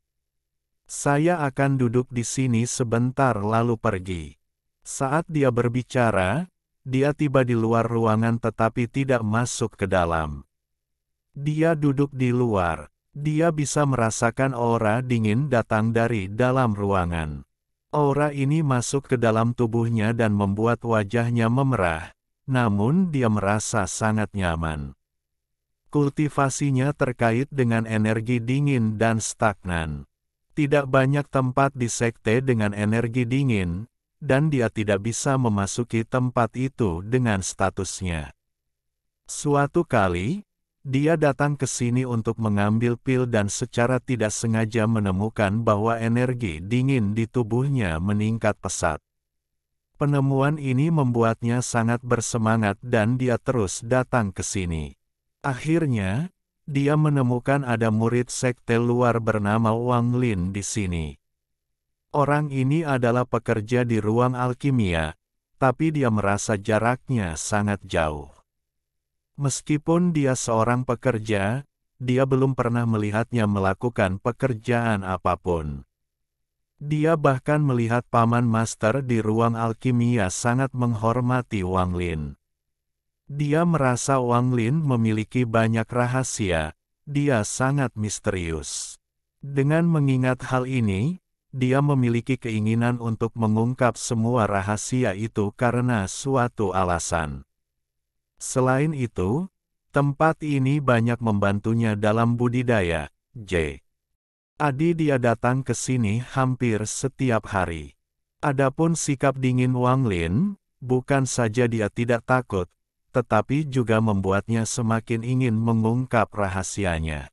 Saya akan duduk di sini sebentar lalu pergi." Saat dia berbicara, dia tiba di luar ruangan tetapi tidak masuk ke dalam. Dia duduk di luar. Dia bisa merasakan aura dingin datang dari dalam ruangan. Aura ini masuk ke dalam tubuhnya dan membuat wajahnya memerah, namun dia merasa sangat nyaman. Kultivasinya terkait dengan energi dingin dan stagnan. Tidak banyak tempat di sekte dengan energi dingin, dan dia tidak bisa memasuki tempat itu dengan statusnya. Suatu kali, dia datang ke sini untuk mengambil pil dan secara tidak sengaja menemukan bahwa energi dingin di tubuhnya meningkat pesat. Penemuan ini membuatnya sangat bersemangat dan dia terus datang ke sini. Akhirnya, dia menemukan ada murid sekte luar bernama Wang Lin di sini. Orang ini adalah pekerja di ruang alkimia, tapi dia merasa jaraknya sangat jauh. Meskipun dia seorang pekerja, dia belum pernah melihatnya melakukan pekerjaan apapun. Dia bahkan melihat paman master di ruang alkimia sangat menghormati Wang Lin. Dia merasa Wang Lin memiliki banyak rahasia, dia sangat misterius. Dengan mengingat hal ini, dia memiliki keinginan untuk mengungkap semua rahasia itu karena suatu alasan. Selain itu, tempat ini banyak membantunya dalam budidaya. Jadi dia datang ke sini hampir setiap hari. Adapun sikap dingin Wang Lin, bukan saja dia tidak takut, tetapi juga membuatnya semakin ingin mengungkap rahasianya.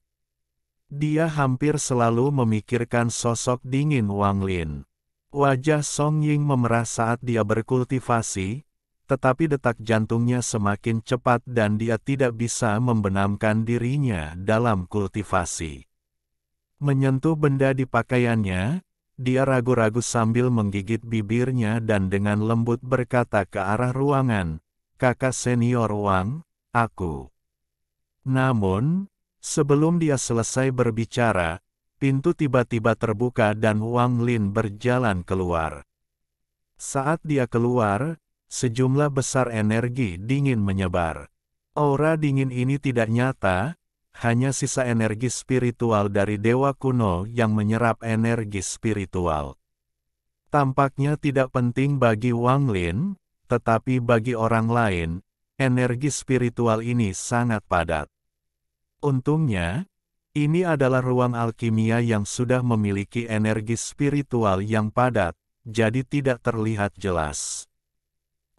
Dia hampir selalu memikirkan sosok dingin Wang Lin. Wajah Song Ying memerah saat dia berkultivasi, tetapi detak jantungnya semakin cepat dan dia tidak bisa membenamkan dirinya dalam kultivasi. Menyentuh benda di pakaiannya, dia ragu-ragu sambil menggigit bibirnya dan dengan lembut berkata ke arah ruangan, "Kakak senior Wang, aku." Namun, sebelum dia selesai berbicara, pintu tiba-tiba terbuka dan Wang Lin berjalan keluar. Saat dia keluar, sejumlah besar energi dingin menyebar. Aura dingin ini tidak nyata, hanya sisa energi spiritual dari dewa kuno yang menyerap energi spiritual. Tampaknya tidak penting bagi Wang Lin, tetapi bagi orang lain, energi spiritual ini sangat padat. Untungnya, ini adalah ruang alkimia yang sudah memiliki energi spiritual yang padat, jadi tidak terlihat jelas.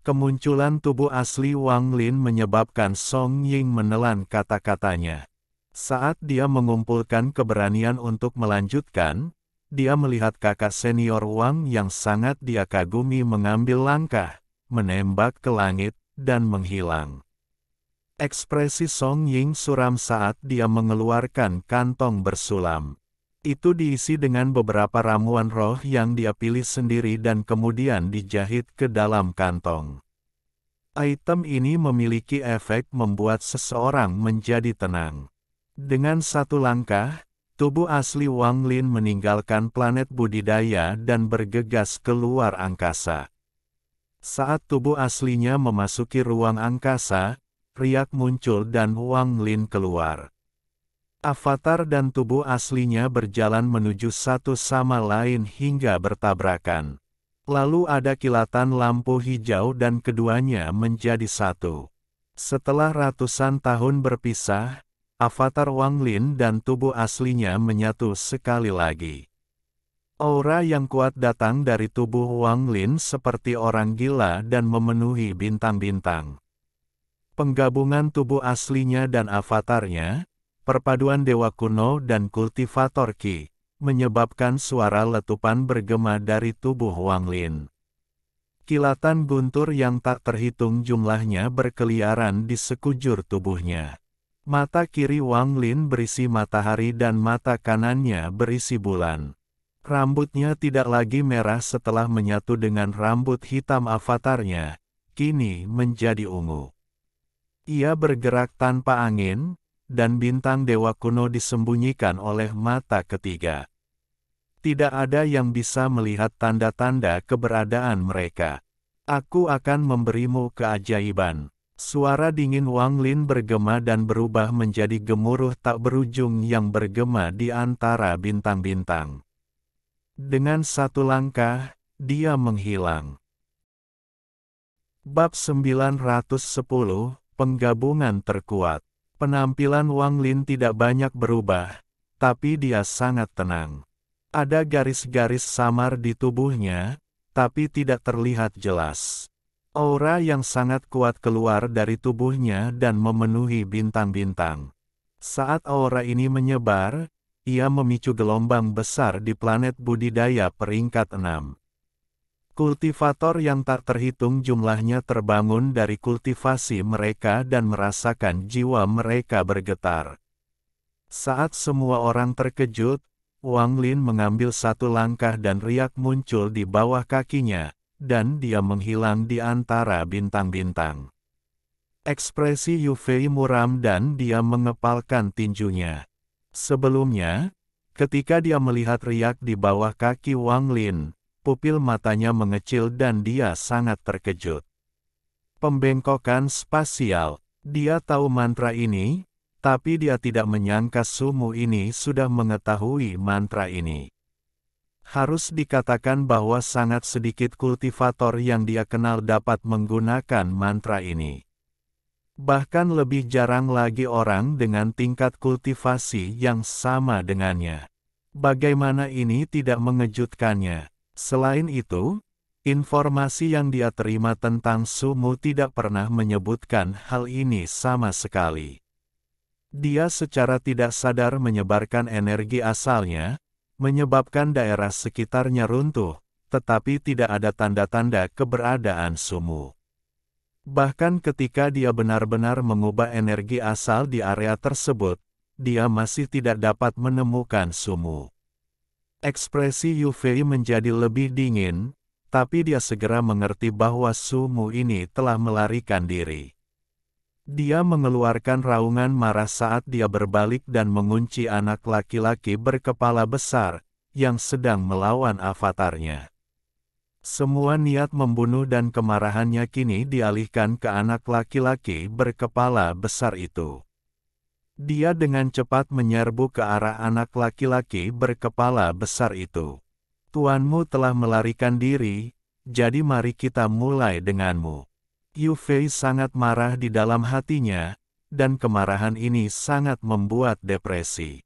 Kemunculan tubuh asli Wang Lin menyebabkan Song Ying menelan kata-katanya. Saat dia mengumpulkan keberanian untuk melanjutkan, dia melihat kakak senior Wang yang sangat dia kagumi mengambil langkah, menembak ke langit, dan menghilang. Ekspresi Song Ying suram saat dia mengeluarkan kantong bersulam. Itu diisi dengan beberapa ramuan roh yang dia pilih sendiri dan kemudian dijahit ke dalam kantong. Item ini memiliki efek membuat seseorang menjadi tenang. Dengan satu langkah, tubuh asli Wang Lin meninggalkan planet budidaya dan bergegas keluar angkasa. Saat tubuh aslinya memasuki ruang angkasa, riak muncul dan Wang Lin keluar. Avatar dan tubuh aslinya berjalan menuju satu sama lain hingga bertabrakan. Lalu ada kilatan lampu hijau dan keduanya menjadi satu. Setelah ratusan tahun berpisah, avatar Wang Lin dan tubuh aslinya menyatu sekali lagi. Aura yang kuat datang dari tubuh Wang Lin seperti orang gila dan memenuhi bintang-bintang. Penggabungan tubuh aslinya dan avatarnya, perpaduan dewa kuno dan kultivator Qi, menyebabkan suara letupan bergema dari tubuh Wang Lin. Kilatan guntur yang tak terhitung jumlahnya berkeliaran di sekujur tubuhnya. Mata kiri Wang Lin berisi matahari dan mata kanannya berisi bulan. Rambutnya tidak lagi merah setelah menyatu dengan rambut hitam avatarnya, kini menjadi ungu. Ia bergerak tanpa angin, dan bintang dewa kuno disembunyikan oleh mata ketiga. Tidak ada yang bisa melihat tanda-tanda keberadaan mereka. Aku akan memberimu keajaiban. Suara dingin Wang Lin bergema dan berubah menjadi gemuruh tak berujung yang bergema di antara bintang-bintang. Dengan satu langkah, dia menghilang. Bab 910, Penggabungan Terkuat. Penampilan Wang Lin tidak banyak berubah, tapi dia sangat tenang. Ada garis-garis samar di tubuhnya, tapi tidak terlihat jelas. Aura yang sangat kuat keluar dari tubuhnya dan memenuhi bintang-bintang. Saat aura ini menyebar, ia memicu gelombang besar di planet budidaya peringkat 6. Kultivator yang tak terhitung jumlahnya terbangun dari kultivasi mereka dan merasakan jiwa mereka bergetar. Saat semua orang terkejut, Wang Lin mengambil satu langkah dan riak muncul di bawah kakinya, dan dia menghilang di antara bintang-bintang. Ekspresi Yu Fei muram dan dia mengepalkan tinjunya. Sebelumnya, ketika dia melihat riak di bawah kaki Wang Lin, pupil matanya mengecil dan dia sangat terkejut. Pembengkokan spasial. Dia tahu mantra ini, tapi dia tidak menyangka Sumu ini sudah mengetahui mantra ini. Harus dikatakan bahwa sangat sedikit kultivator yang dia kenal dapat menggunakan mantra ini. Bahkan lebih jarang lagi orang dengan tingkat kultivasi yang sama dengannya. Bagaimana ini tidak mengejutkannya? Selain itu, informasi yang dia terima tentang Sumu tidak pernah menyebutkan hal ini sama sekali. Dia secara tidak sadar menyebarkan energi asalnya, menyebabkan daerah sekitarnya runtuh, tetapi tidak ada tanda-tanda keberadaan Sumu. Bahkan ketika dia benar-benar mengubah energi asal di area tersebut, dia masih tidak dapat menemukan Sumu. Ekspresi Yu Fei menjadi lebih dingin, tapi dia segera mengerti bahwa Sumu ini telah melarikan diri. Dia mengeluarkan raungan marah saat dia berbalik dan mengunci anak laki-laki berkepala besar, yang sedang melawan avatarnya. Semua niat membunuh dan kemarahannya kini dialihkan ke anak laki-laki berkepala besar itu. Dia dengan cepat menyerbu ke arah anak laki-laki berkepala besar itu. Tuanmu telah melarikan diri, jadi mari kita mulai denganmu. Yu Fei sangat marah di dalam hatinya, dan kemarahan ini sangat membuat depresi.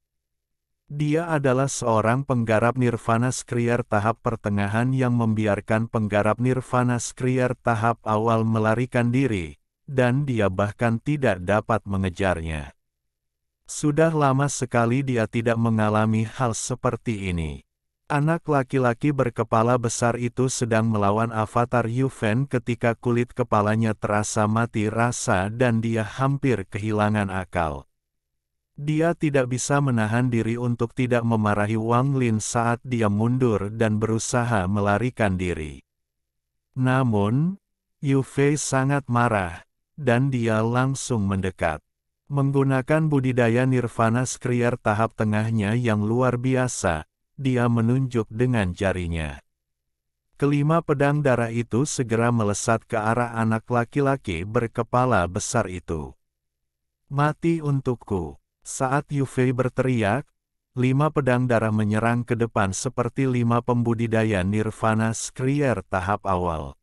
Dia adalah seorang penggarap Nirvana Skrier tahap pertengahan yang membiarkan penggarap Nirvana Skrier tahap awal melarikan diri, dan dia bahkan tidak dapat mengejarnya. Sudah lama sekali dia tidak mengalami hal seperti ini. Anak laki-laki berkepala besar itu sedang melawan avatar Yu Fen ketika kulit kepalanya terasa mati rasa dan dia hampir kehilangan akal. Dia tidak bisa menahan diri untuk tidak memarahi Wang Lin saat dia mundur dan berusaha melarikan diri. Namun, Yu Fei sangat marah, dan dia langsung mendekat. Menggunakan budidaya Nirvana Skrier tahap tengahnya yang luar biasa, dia menunjuk dengan jarinya. Kelima pedang darah itu segera melesat ke arah anak laki-laki berkepala besar itu. Mati untukku. Saat Yu Fei berteriak, 5 pedang darah menyerang ke depan seperti 5 pembudidaya Nirvana Skrier tahap awal.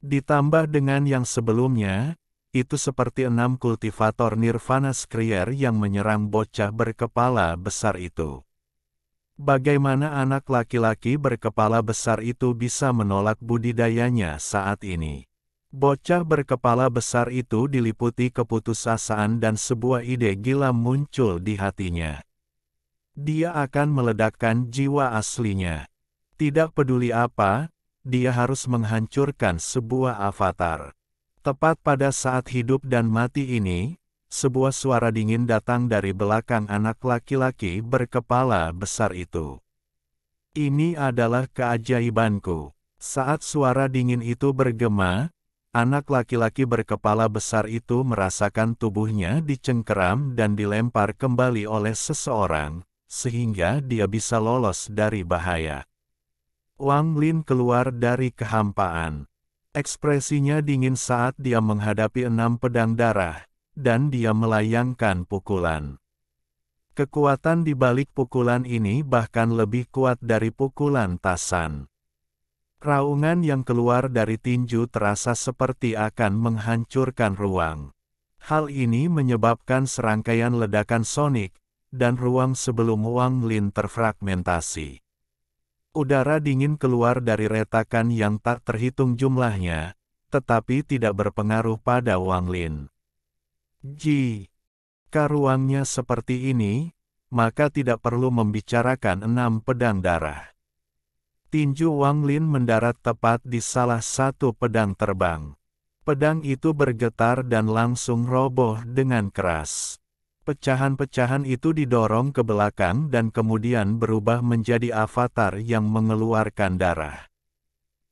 Ditambah dengan yang sebelumnya, itu seperti 6 kultivator Nirvana Skrier yang menyerang bocah berkepala besar itu. Bagaimana anak laki-laki berkepala besar itu bisa menolak budidayanya saat ini? Bocah berkepala besar itu diliputi keputusasaan dan sebuah ide gila muncul di hatinya. Dia akan meledakkan jiwa aslinya. Tidak peduli apa, dia harus menghancurkan sebuah avatar. Tepat pada saat hidup dan mati ini, sebuah suara dingin datang dari belakang anak laki-laki berkepala besar itu. Ini adalah keajaibanku. Saat suara dingin itu bergema, anak laki-laki berkepala besar itu merasakan tubuhnya dicengkeram dan dilempar kembali oleh seseorang, sehingga dia bisa lolos dari bahaya. Wang Lin keluar dari kehampaan. Ekspresinya dingin saat dia menghadapi 6 pedang darah, dan dia melayangkan pukulan. Kekuatan di balik pukulan ini bahkan lebih kuat dari pukulan Tasan. Raungan yang keluar dari tinju terasa seperti akan menghancurkan ruang. Hal ini menyebabkan serangkaian ledakan sonik, dan ruang sebelum Wang Lin terfragmentasi. Udara dingin keluar dari retakan yang tak terhitung jumlahnya, tetapi tidak berpengaruh pada Wang Lin. Jika ruangnya seperti ini, maka tidak perlu membicarakan 6 pedang darah. Tinju Wang Lin mendarat tepat di salah satu pedang terbang. Pedang itu bergetar dan langsung roboh dengan keras. Pecahan-pecahan itu didorong ke belakang dan kemudian berubah menjadi avatar yang mengeluarkan darah.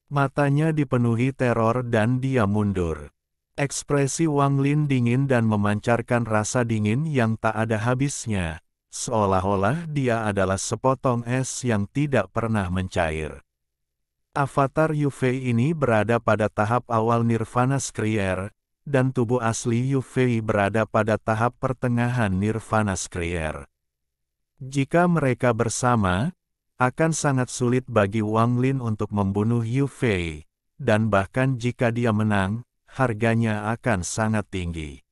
Matanya dipenuhi teror dan dia mundur. Ekspresi Wang Lin dingin dan memancarkan rasa dingin yang tak ada habisnya. Seolah-olah dia adalah sepotong es yang tidak pernah mencair. Avatar Yu Fei ini berada pada tahap awal Nirvana Skrier, dan tubuh asli Yu Fei berada pada tahap pertengahan Nirvana Skrier. Jika mereka bersama, akan sangat sulit bagi Wang Lin untuk membunuh Yu Fei, dan bahkan jika dia menang, harganya akan sangat tinggi.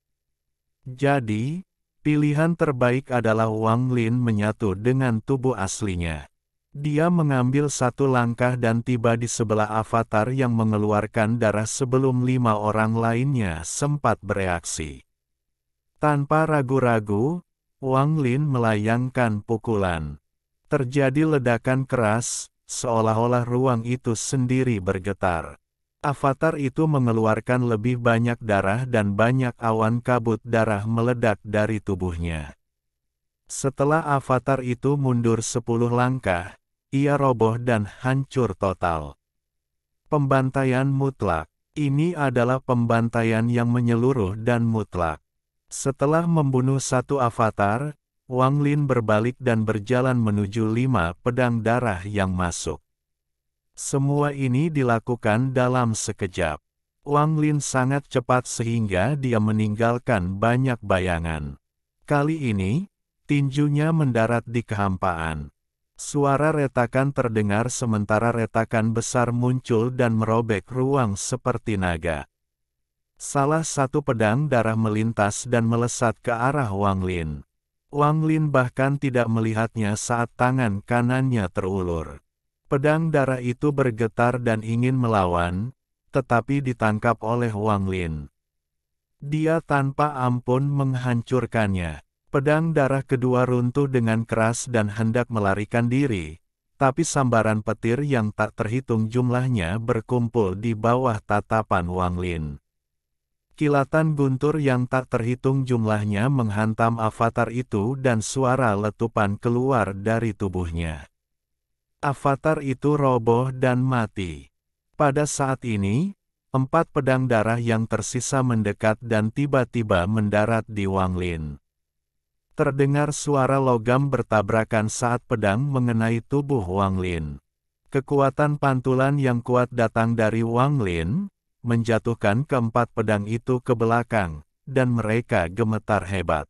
Jadi, pilihan terbaik adalah Wang Lin menyatu dengan tubuh aslinya. Dia mengambil satu langkah dan tiba di sebelah avatar yang mengeluarkan darah sebelum 5 orang lainnya sempat bereaksi. Tanpa ragu-ragu, Wang Lin melayangkan pukulan. Terjadi ledakan keras, seolah-olah ruang itu sendiri bergetar. Avatar itu mengeluarkan lebih banyak darah dan banyak awan kabut darah meledak dari tubuhnya. Setelah avatar itu mundur 10 langkah, ia roboh dan hancur total. Pembantaian mutlak. Ini adalah pembantaian yang menyeluruh dan mutlak. Setelah membunuh satu avatar, Wang Lin berbalik dan berjalan menuju 5 pedang darah yang masuk. Semua ini dilakukan dalam sekejap. Wang Lin sangat cepat sehingga dia meninggalkan banyak bayangan. Kali ini, tinjunya mendarat di kehampaan. Suara retakan terdengar sementara retakan besar muncul dan merobek ruang seperti naga. Salah satu pedang darah melintas dan melesat ke arah Wang Lin. Wang Lin bahkan tidak melihatnya saat tangan kanannya terulur. Pedang darah itu bergetar dan ingin melawan, tetapi ditangkap oleh Wang Lin. Dia tanpa ampun menghancurkannya. Pedang darah kedua runtuh dengan keras dan hendak melarikan diri, tapi sambaran petir yang tak terhitung jumlahnya berkumpul di bawah tatapan Wang Lin. Kilatan guntur yang tak terhitung jumlahnya menghantam avatar itu dan suara letupan keluar dari tubuhnya. Avatar itu roboh dan mati. Pada saat ini, 4 pedang darah yang tersisa mendekat dan tiba-tiba mendarat di Wang Lin. Terdengar suara logam bertabrakan saat pedang mengenai tubuh Wang Lin. Kekuatan pantulan yang kuat datang dari Wang Lin, menjatuhkan keempat pedang itu ke belakang, dan mereka gemetar hebat.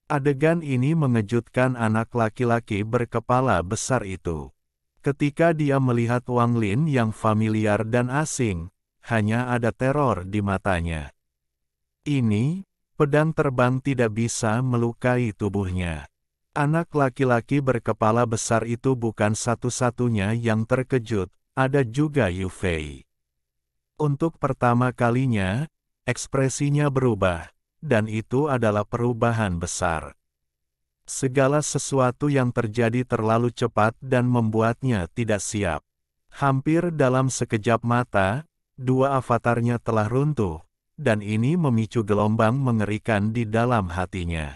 Adegan ini mengejutkan anak laki-laki berkepala besar itu. Ketika dia melihat Wang Lin yang familiar dan asing, hanya ada teror di matanya. Ini, pedang terbang tidak bisa melukai tubuhnya. Anak laki-laki berkepala besar itu bukan satu-satunya yang terkejut, ada juga Yu Fei. Untuk pertama kalinya, ekspresinya berubah, dan itu adalah perubahan besar. Segala sesuatu yang terjadi terlalu cepat dan membuatnya tidak siap. Hampir dalam sekejap mata, 2 avatarnya telah runtuh, dan ini memicu gelombang mengerikan di dalam hatinya.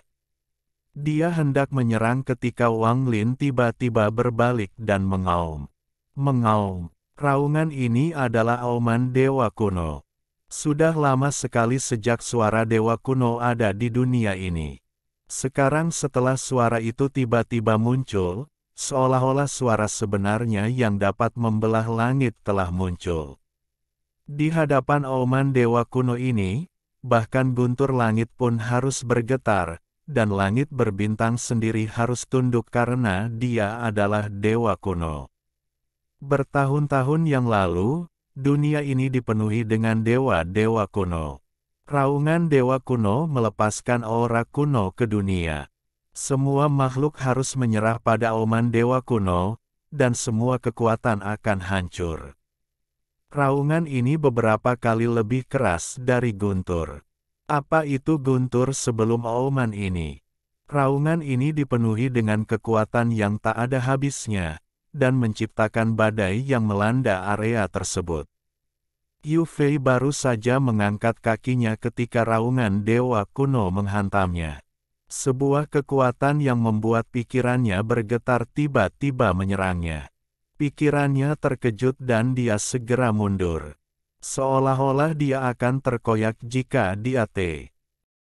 Dia hendak menyerang ketika Wang Lin tiba-tiba berbalik dan mengaum. Mengaum. Raungan ini adalah auman dewa kuno. Sudah lama sekali sejak suara dewa kuno ada di dunia ini. Sekarang setelah suara itu tiba-tiba muncul, seolah-olah suara sebenarnya yang dapat membelah langit telah muncul. Di hadapan auman dewa kuno ini, bahkan guntur langit pun harus bergetar, dan langit berbintang sendiri harus tunduk karena dia adalah dewa kuno. Bertahun-tahun yang lalu, dunia ini dipenuhi dengan dewa-dewa kuno. Raungan dewa kuno melepaskan aura kuno ke dunia. Semua makhluk harus menyerah pada auman dewa kuno, dan semua kekuatan akan hancur. Raungan ini beberapa kali lebih keras dari guntur. Apa itu guntur sebelum auman ini? Raungan ini dipenuhi dengan kekuatan yang tak ada habisnya, dan menciptakan badai yang melanda area tersebut. Yu Fei baru saja mengangkat kakinya ketika raungan dewa kuno menghantamnya. Sebuah kekuatan yang membuat pikirannya bergetar tiba-tiba menyerangnya. Pikirannya terkejut dan dia segera mundur. Seolah-olah dia akan terkoyak jika dia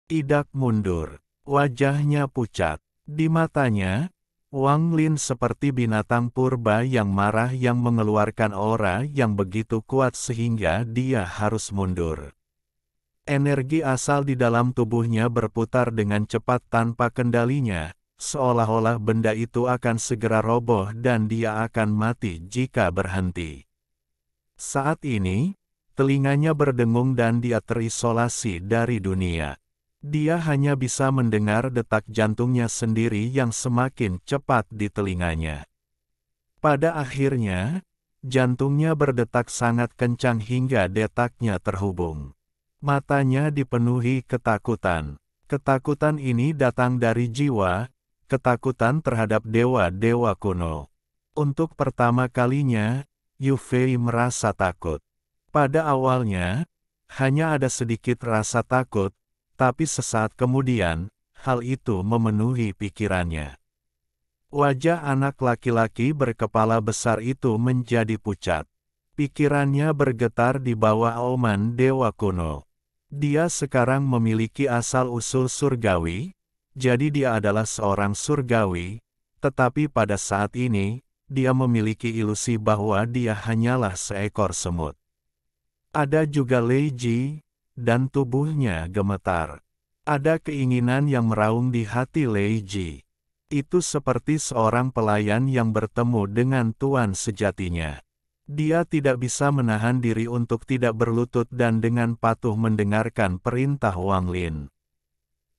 tidak mundur. Wajahnya pucat. Di matanya, Wang Lin seperti binatang purba yang marah yang mengeluarkan aura yang begitu kuat sehingga dia harus mundur. Energi asal di dalam tubuhnya berputar dengan cepat tanpa kendalinya, seolah-olah benda itu akan segera roboh dan dia akan mati jika berhenti. Saat ini, telinganya berdengung dan dia terisolasi dari dunia. Dia hanya bisa mendengar detak jantungnya sendiri yang semakin cepat di telinganya. Pada akhirnya, jantungnya berdetak sangat kencang hingga detaknya terhubung. Matanya dipenuhi ketakutan. Ketakutan ini datang dari jiwa, ketakutan terhadap dewa-dewa kuno. Untuk pertama kalinya, Yu Fei merasa takut. Pada awalnya, hanya ada sedikit rasa takut, tapi sesaat kemudian, hal itu memenuhi pikirannya. Wajah anak laki-laki berkepala besar itu menjadi pucat. Pikirannya bergetar di bawah auman dewa kuno. Dia sekarang memiliki asal-usul surgawi, jadi dia adalah seorang surgawi, tetapi pada saat ini, dia memiliki ilusi bahwa dia hanyalah seekor semut. Ada juga Lei Ji, dan tubuhnya gemetar. Ada keinginan yang meraung di hati Lei Ji. Itu seperti seorang pelayan yang bertemu dengan tuan sejatinya. Dia tidak bisa menahan diri untuk tidak berlutut dan dengan patuh mendengarkan perintah Wang Lin.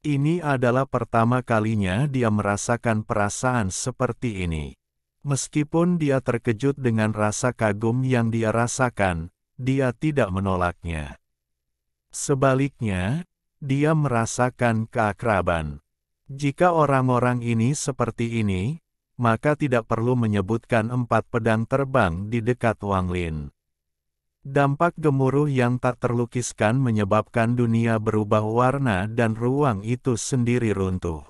Ini adalah pertama kalinya dia merasakan perasaan seperti ini. Meskipun dia terkejut dengan rasa kagum yang dia rasakan, dia tidak menolaknya. Sebaliknya, dia merasakan keakraban. Jika orang-orang ini seperti ini, maka tidak perlu menyebutkan 4 pedang terbang di dekat Wang Lin. Dampak gemuruh yang tak terlukiskan menyebabkan dunia berubah warna dan ruang itu sendiri runtuh.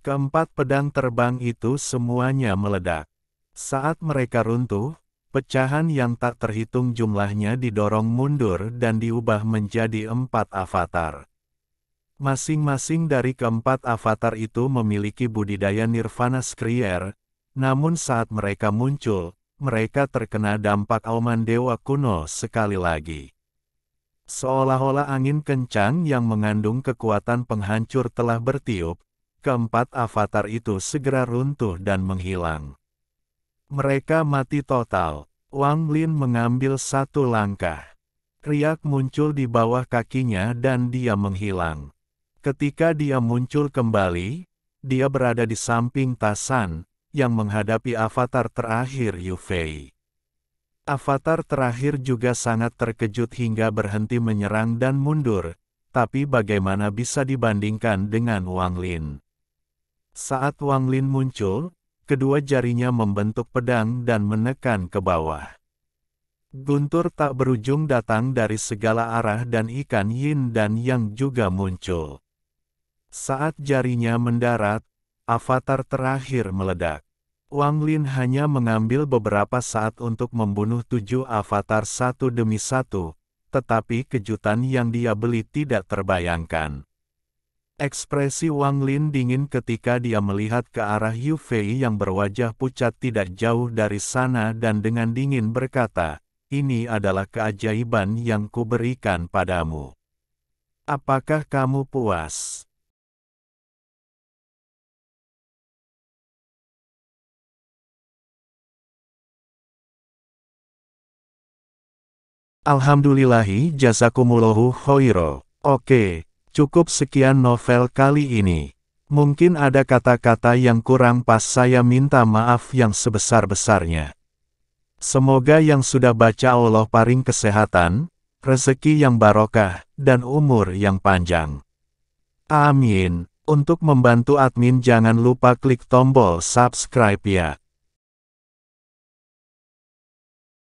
Keempat pedang terbang itu semuanya meledak. Saat mereka runtuh, pecahan yang tak terhitung jumlahnya didorong mundur dan diubah menjadi 4 avatar. Masing-masing dari keempat avatar itu memiliki budidaya nirvana skrier, namun saat mereka muncul, mereka terkena dampak auman dewa kuno sekali lagi. Seolah-olah angin kencang yang mengandung kekuatan penghancur telah bertiup, keempat avatar itu segera runtuh dan menghilang. Mereka mati total. Wang Lin mengambil satu langkah. Riak muncul di bawah kakinya dan dia menghilang. Ketika dia muncul kembali, dia berada di samping Tasan, yang menghadapi avatar terakhir Yu Fei. Avatar terakhir juga sangat terkejut hingga berhenti menyerang dan mundur, tapi bagaimana bisa dibandingkan dengan Wang Lin? Saat Wang Lin muncul, kedua jarinya membentuk pedang dan menekan ke bawah. Guntur tak berujung datang dari segala arah dan ikan yin dan yang juga muncul. Saat jarinya mendarat, avatar terakhir meledak. Wang Lin hanya mengambil beberapa saat untuk membunuh 7 avatar satu demi satu, tetapi kejutan yang dia beli tidak terbayangkan. Ekspresi Wang Lin dingin ketika dia melihat ke arah Yu Fei yang berwajah pucat tidak jauh dari sana dan dengan dingin berkata, "Ini adalah keajaiban yang kuberikan padamu. Apakah kamu puas?" Alhamdulillahi jazakumullahu khairo. Oke, cukup sekian novel kali ini. Mungkin ada kata-kata yang kurang pas, saya minta maaf yang sebesar-besarnya. Semoga yang sudah baca Allah paring kesehatan, rezeki yang barokah, dan umur yang panjang. Amin. Untuk membantu admin jangan lupa klik tombol subscribe ya.